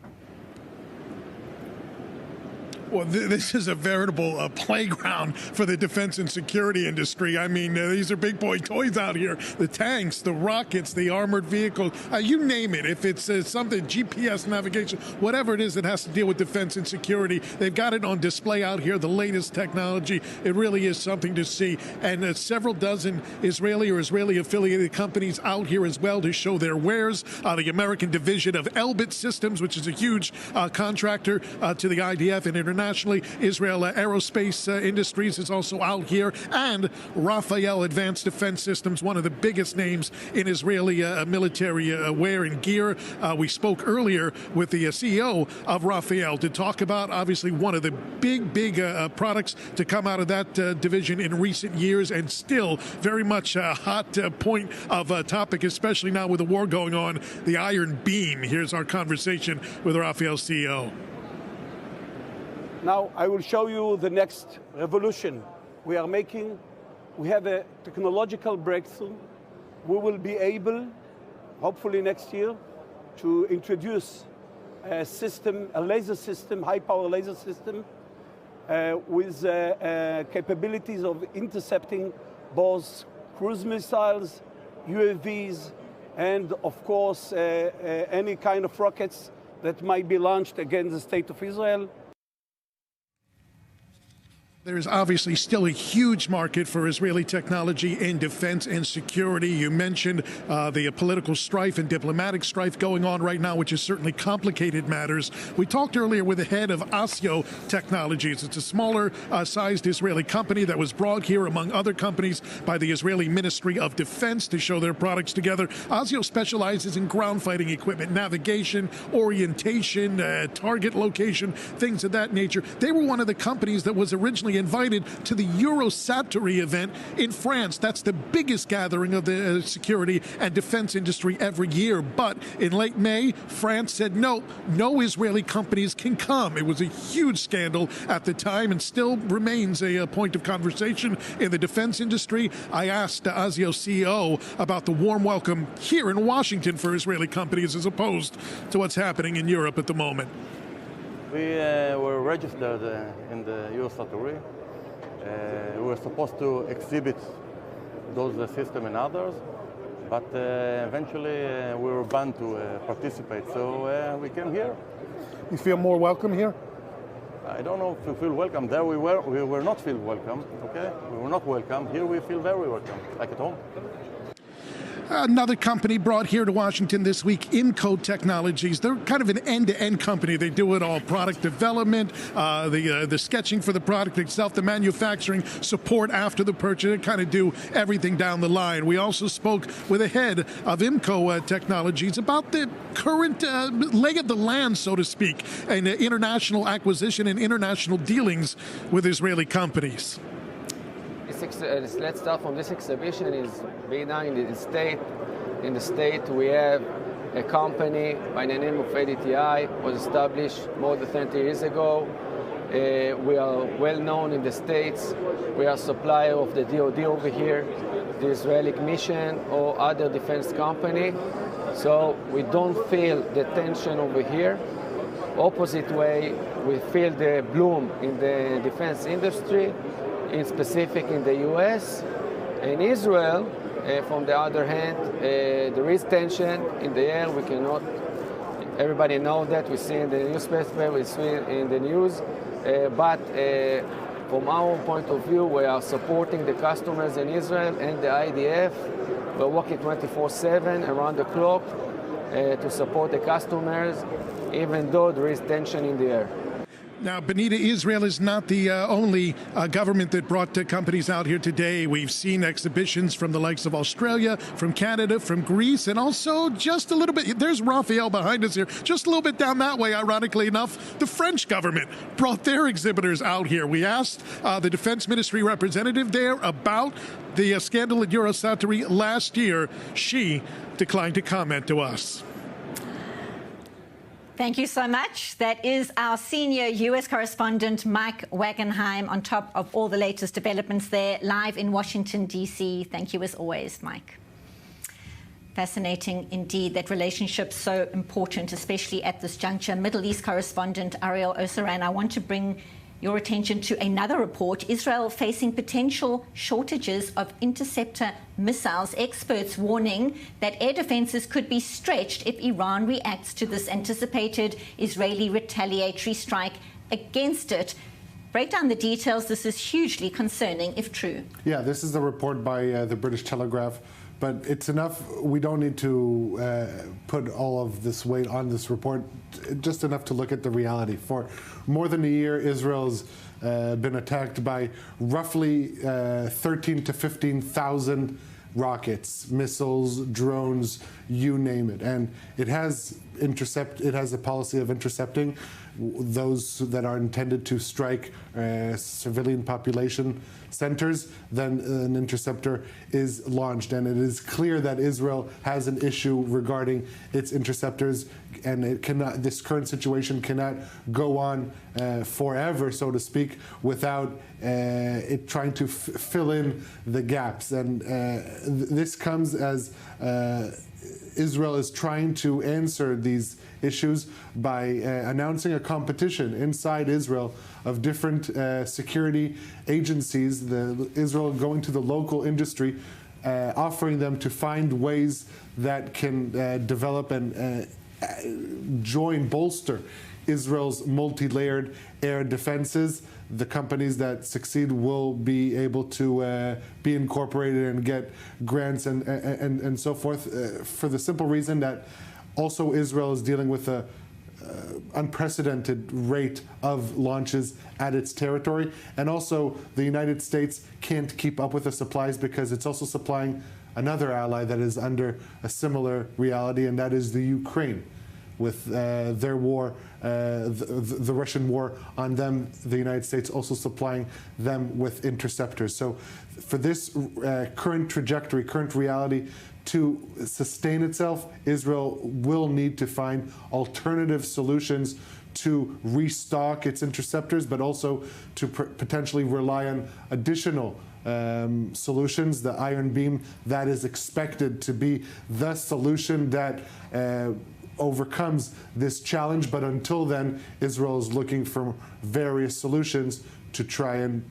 Well, this is a veritable playground for the defense and security industry. I mean, these are big boy toys out here. The tanks, the rockets, the armored vehicles, you name it. If it's something, GPS navigation, whatever it is that has to deal with defense and security, they've got it on display out here, the latest technology. It really is something to see. And several dozen Israeli or Israeli-affiliated companies out here as well to show their wares. The American division of Elbit Systems, which is a huge contractor to the IDF and internationally. Israel Aerospace Industries is also out here, and Rafael Advanced Defense Systems, one of the biggest names in Israeli military wear and gear. We spoke earlier with the CEO of Rafael to talk about, obviously, one of the big products to come out of that division in recent years, and still very much a hot point of a topic, especially now with the war going on, the Iron Beam. Here's our conversation with Rafael's CEO. Now I will show you the next revolution we are making. We have a technological breakthrough. We will be able, hopefully next year, to introduce a system, a laser system, high-power laser system, with capabilities of intercepting both cruise missiles, UAVs, and of course any kind of rockets that might be launched against the state of Israel. There's obviously still a huge market for Israeli technology in defense and security. You mentioned the political strife and diplomatic strife going on right now, which has certainly complicated matters. We talked earlier with the head of Asio Technologies. It's a smaller sized Israeli company that was brought here, among other companies, by the Israeli Ministry of Defense to show their products together. Asio specializes in ground fighting equipment, navigation, orientation, target location, things of that nature. They were one of the companies that was originally invited to the Eurosatory event in France. That's the biggest gathering of the security and defense industry every year. But in late May, France said no Israeli companies can come. It was a huge scandal at the time and still remains a point of conversation in the defense industry. I asked Asio CEO about the warm welcome here in Washington for Israeli companies as opposed to what's happening in Europe at the moment. We were registered in the Eurosatory. We were supposed to exhibit those systems and others, but eventually we were banned to participate, so we came here. You feel more welcome here? I don't know if we feel welcome. There we were not feel welcome, okay? We were not welcome. Here we feel very welcome, like at home. Another company brought here to Washington this week, IMCO Technologies. They're kind of an end-to-end company. They do it all: product development, the sketching for the product itself, the manufacturing, support after the purchase. They kind of do everything down the line. We also spoke with the head of IMCO Technologies about the current lay of the land, so to speak, and international acquisition and international dealings with Israeli companies. Let's start from this exhibition. Is being done in the state. In the state, we have a company by the name of ADTI, was established more than 30 years ago. We are well known in the States. We are supplier of the DoD over here, the Israeli mission or other defense company. So we don't feel the tension over here. Opposite way, we feel the bloom in the defense industry, in specific in the US. In Israel, from the other hand, there is tension in the air. We cannot, everybody knows that. We see in the newspaper, we see in the news. But from our point of view, we are supporting the customers in Israel and the IDF. We're working 24/7 around the clock to support the customers, even though there is tension in the air. Now, Benita, Israel is not the only government that brought companies out here today. We've seen exhibitions from the likes of Australia, from Canada, from Greece, and also just a little bit, there's Rafael behind us here, just a little bit down that way, ironically enough, the French government brought their exhibitors out here. We asked the Defense Ministry representative there about the scandal at Eurosatory last year. She declined to comment to us. Thank you so much. That is our senior U.S. correspondent, Mike Wagenheim, on top of all the latest developments there, live in Washington, D.C. Thank you as always, Mike. Fascinating indeed, that relationship so important, especially at this juncture. Middle East correspondent Ariel Osaran, I want to bring your attention to another report. Israel facing potential shortages of interceptor missiles. Experts warning that air defenses could be stretched if Iran reacts to this anticipated Israeli retaliatory strike against it. Break down the details. This is hugely concerning if true. Yeah, this is a report by the British Telegraph, but it's enough. We don't need to put all of this weight on this report, just enough to look at the reality. For more than a year, Israel's been attacked by roughly 13 to 15,000 rockets, missiles, drones, you name it. And it has a policy of intercepting those that are intended to strike civilian population centers. Then an interceptor is launched, and it is clear that Israel has an issue regarding its interceptors, and it cannot. This current situation cannot go on forever, so to speak, without it trying to fill in the gaps. And this comes as Israel is trying to answer these issues by announcing a competition inside Israel of different security agencies, Israel going to the local industry, offering them to find ways that can develop and bolster Israel's multi-layered air defenses. The companies that succeed will be able to be incorporated and get grants and so forth, for the simple reason that also Israel is dealing with a unprecedented rate of launches at its territory, and also the United States can't keep up with the supplies because it's also supplying another ally that is under a similar reality, and that is the Ukraine. With their war, the Russian war on them, the United States also supplying them with interceptors. So for this current trajectory, current reality to sustain itself, Israel will need to find alternative solutions to restock its interceptors, but also to potentially rely on additional solutions. The Iron Beam, that is expected to be the solution that overcomes this challenge. But until then, Israel is looking for various solutions to try and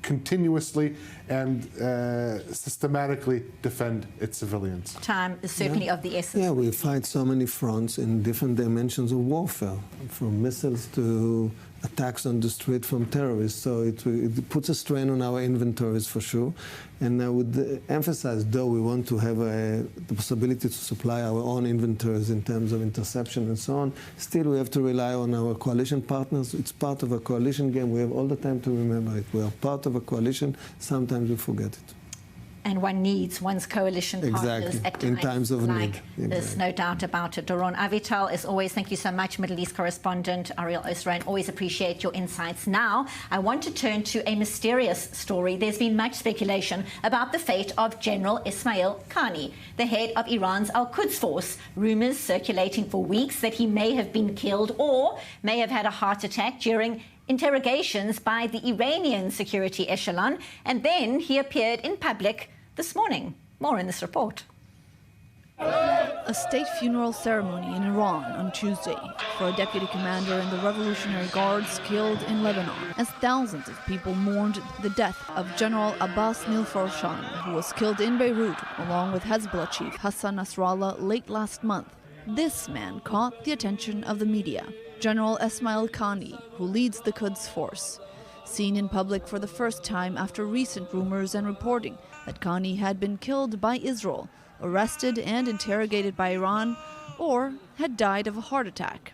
continuously and systematically defend its civilians. Time is certainly of the essence. Yeah, we fight so many fronts in different dimensions of warfare, from missiles to attacks on the street from terrorists. So it puts a strain on our inventories for sure. And I would emphasize, though we want to have the possibility to supply our own inventories in terms of interception and so on, still we have to rely on our coalition partners. It's part of a coalition game. We have all the time to remember it. We are part of a coalition. Sometimes we forget it. And one needs one's coalition partners exactly. In times of like need. There's no doubt about it. Doron Avital, as always, thank you so much. Middle East correspondent Ariel Osaran, always appreciate your insights. Now, I want to turn to a mysterious story. There's been much speculation about the fate of General Ismail Qani, the head of Iran's Al-Quds force. Rumours circulating for weeks that he may have been killed or may have had a heart attack during interrogations by the Iranian security echelon, and then he appeared in public this morning. More in this report. A state funeral ceremony in Iran on Tuesday for a deputy commander in the Revolutionary Guards killed in Lebanon, as thousands of people mourned the death of General Abbas Nilfarshan, who was killed in Beirut along with Hezbollah chief Hassan Nasrallah late last month. This man caught the attention of the media. General Ismail Qani, who leads the Quds force, seen in public for the first time after recent rumors and reporting that Qani had been killed by Israel, arrested and interrogated by Iran, or had died of a heart attack.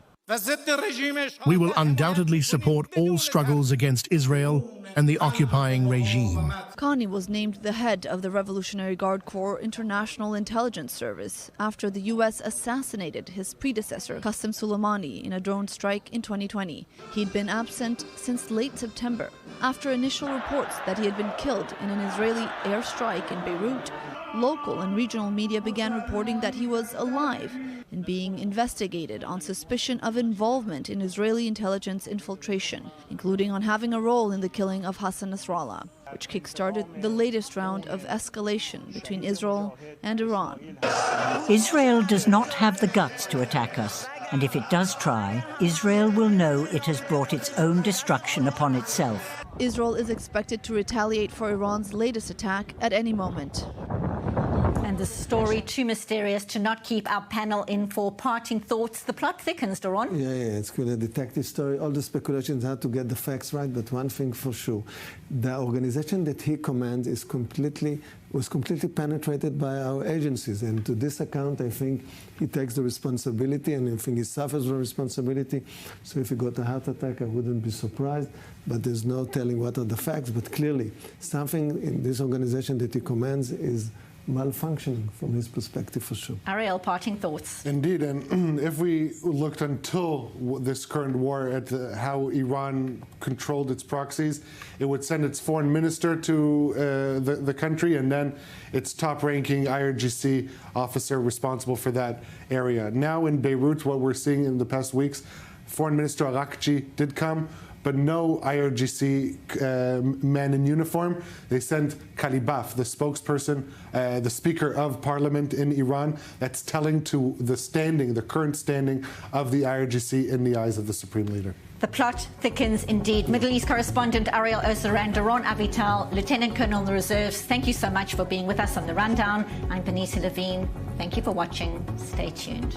We will undoubtedly support all struggles against Israel and the occupying regime. Qani was named the head of the Revolutionary Guard Corps International Intelligence Service after the U.S. assassinated his predecessor, Qasem Soleimani, in a drone strike in 2020. He'd been absent since late September, after initial reports that he had been killed in an Israeli airstrike in Beirut. local and regional media began reporting that he was alive and being investigated on suspicion of involvement in Israeli intelligence infiltration, including on having a role in the killing of Hassan Nasrallah, which kick-started the latest round of escalation between Israel and Iran. Israel does not have the guts to attack us, and if it does try, Israel will know it has brought its own destruction upon itself. Israel is expected to retaliate for Iran's latest attack at any moment. And the story too mysterious to not keep our panel in for parting thoughts. The plot thickens, Doron. Yeah, it's good. A detective story. All the speculations how to get the facts right, but one thing for sure, the organization that he commands was completely penetrated by our agencies. And to this account, I think he takes the responsibility, and I think he suffers the responsibility. So if he got a heart attack, I wouldn't be surprised. But there's no telling what are the facts. But clearly, something in this organization that he commands is malfunctioning from his perspective, for sure. Ariel, parting thoughts. Indeed, and if we looked until this current war at how Iran controlled its proxies, it would send its foreign minister to the country and then its top-ranking IRGC officer responsible for that area. Now in Beirut, what we're seeing in the past weeks, Foreign Minister Arakchi did come, but no IRGC man in uniform. They sent Kalibaf, the spokesperson, the Speaker of Parliament in Iran. That's telling to the current standing of the IRGC in the eyes of the Supreme Leader. The plot thickens indeed. Middle East correspondent Ariel Osaran, Doron Avital, Lieutenant Colonel in the Reserves, thank you so much for being with us on The Rundown. I'm Benita Levine. Thank you for watching. Stay tuned.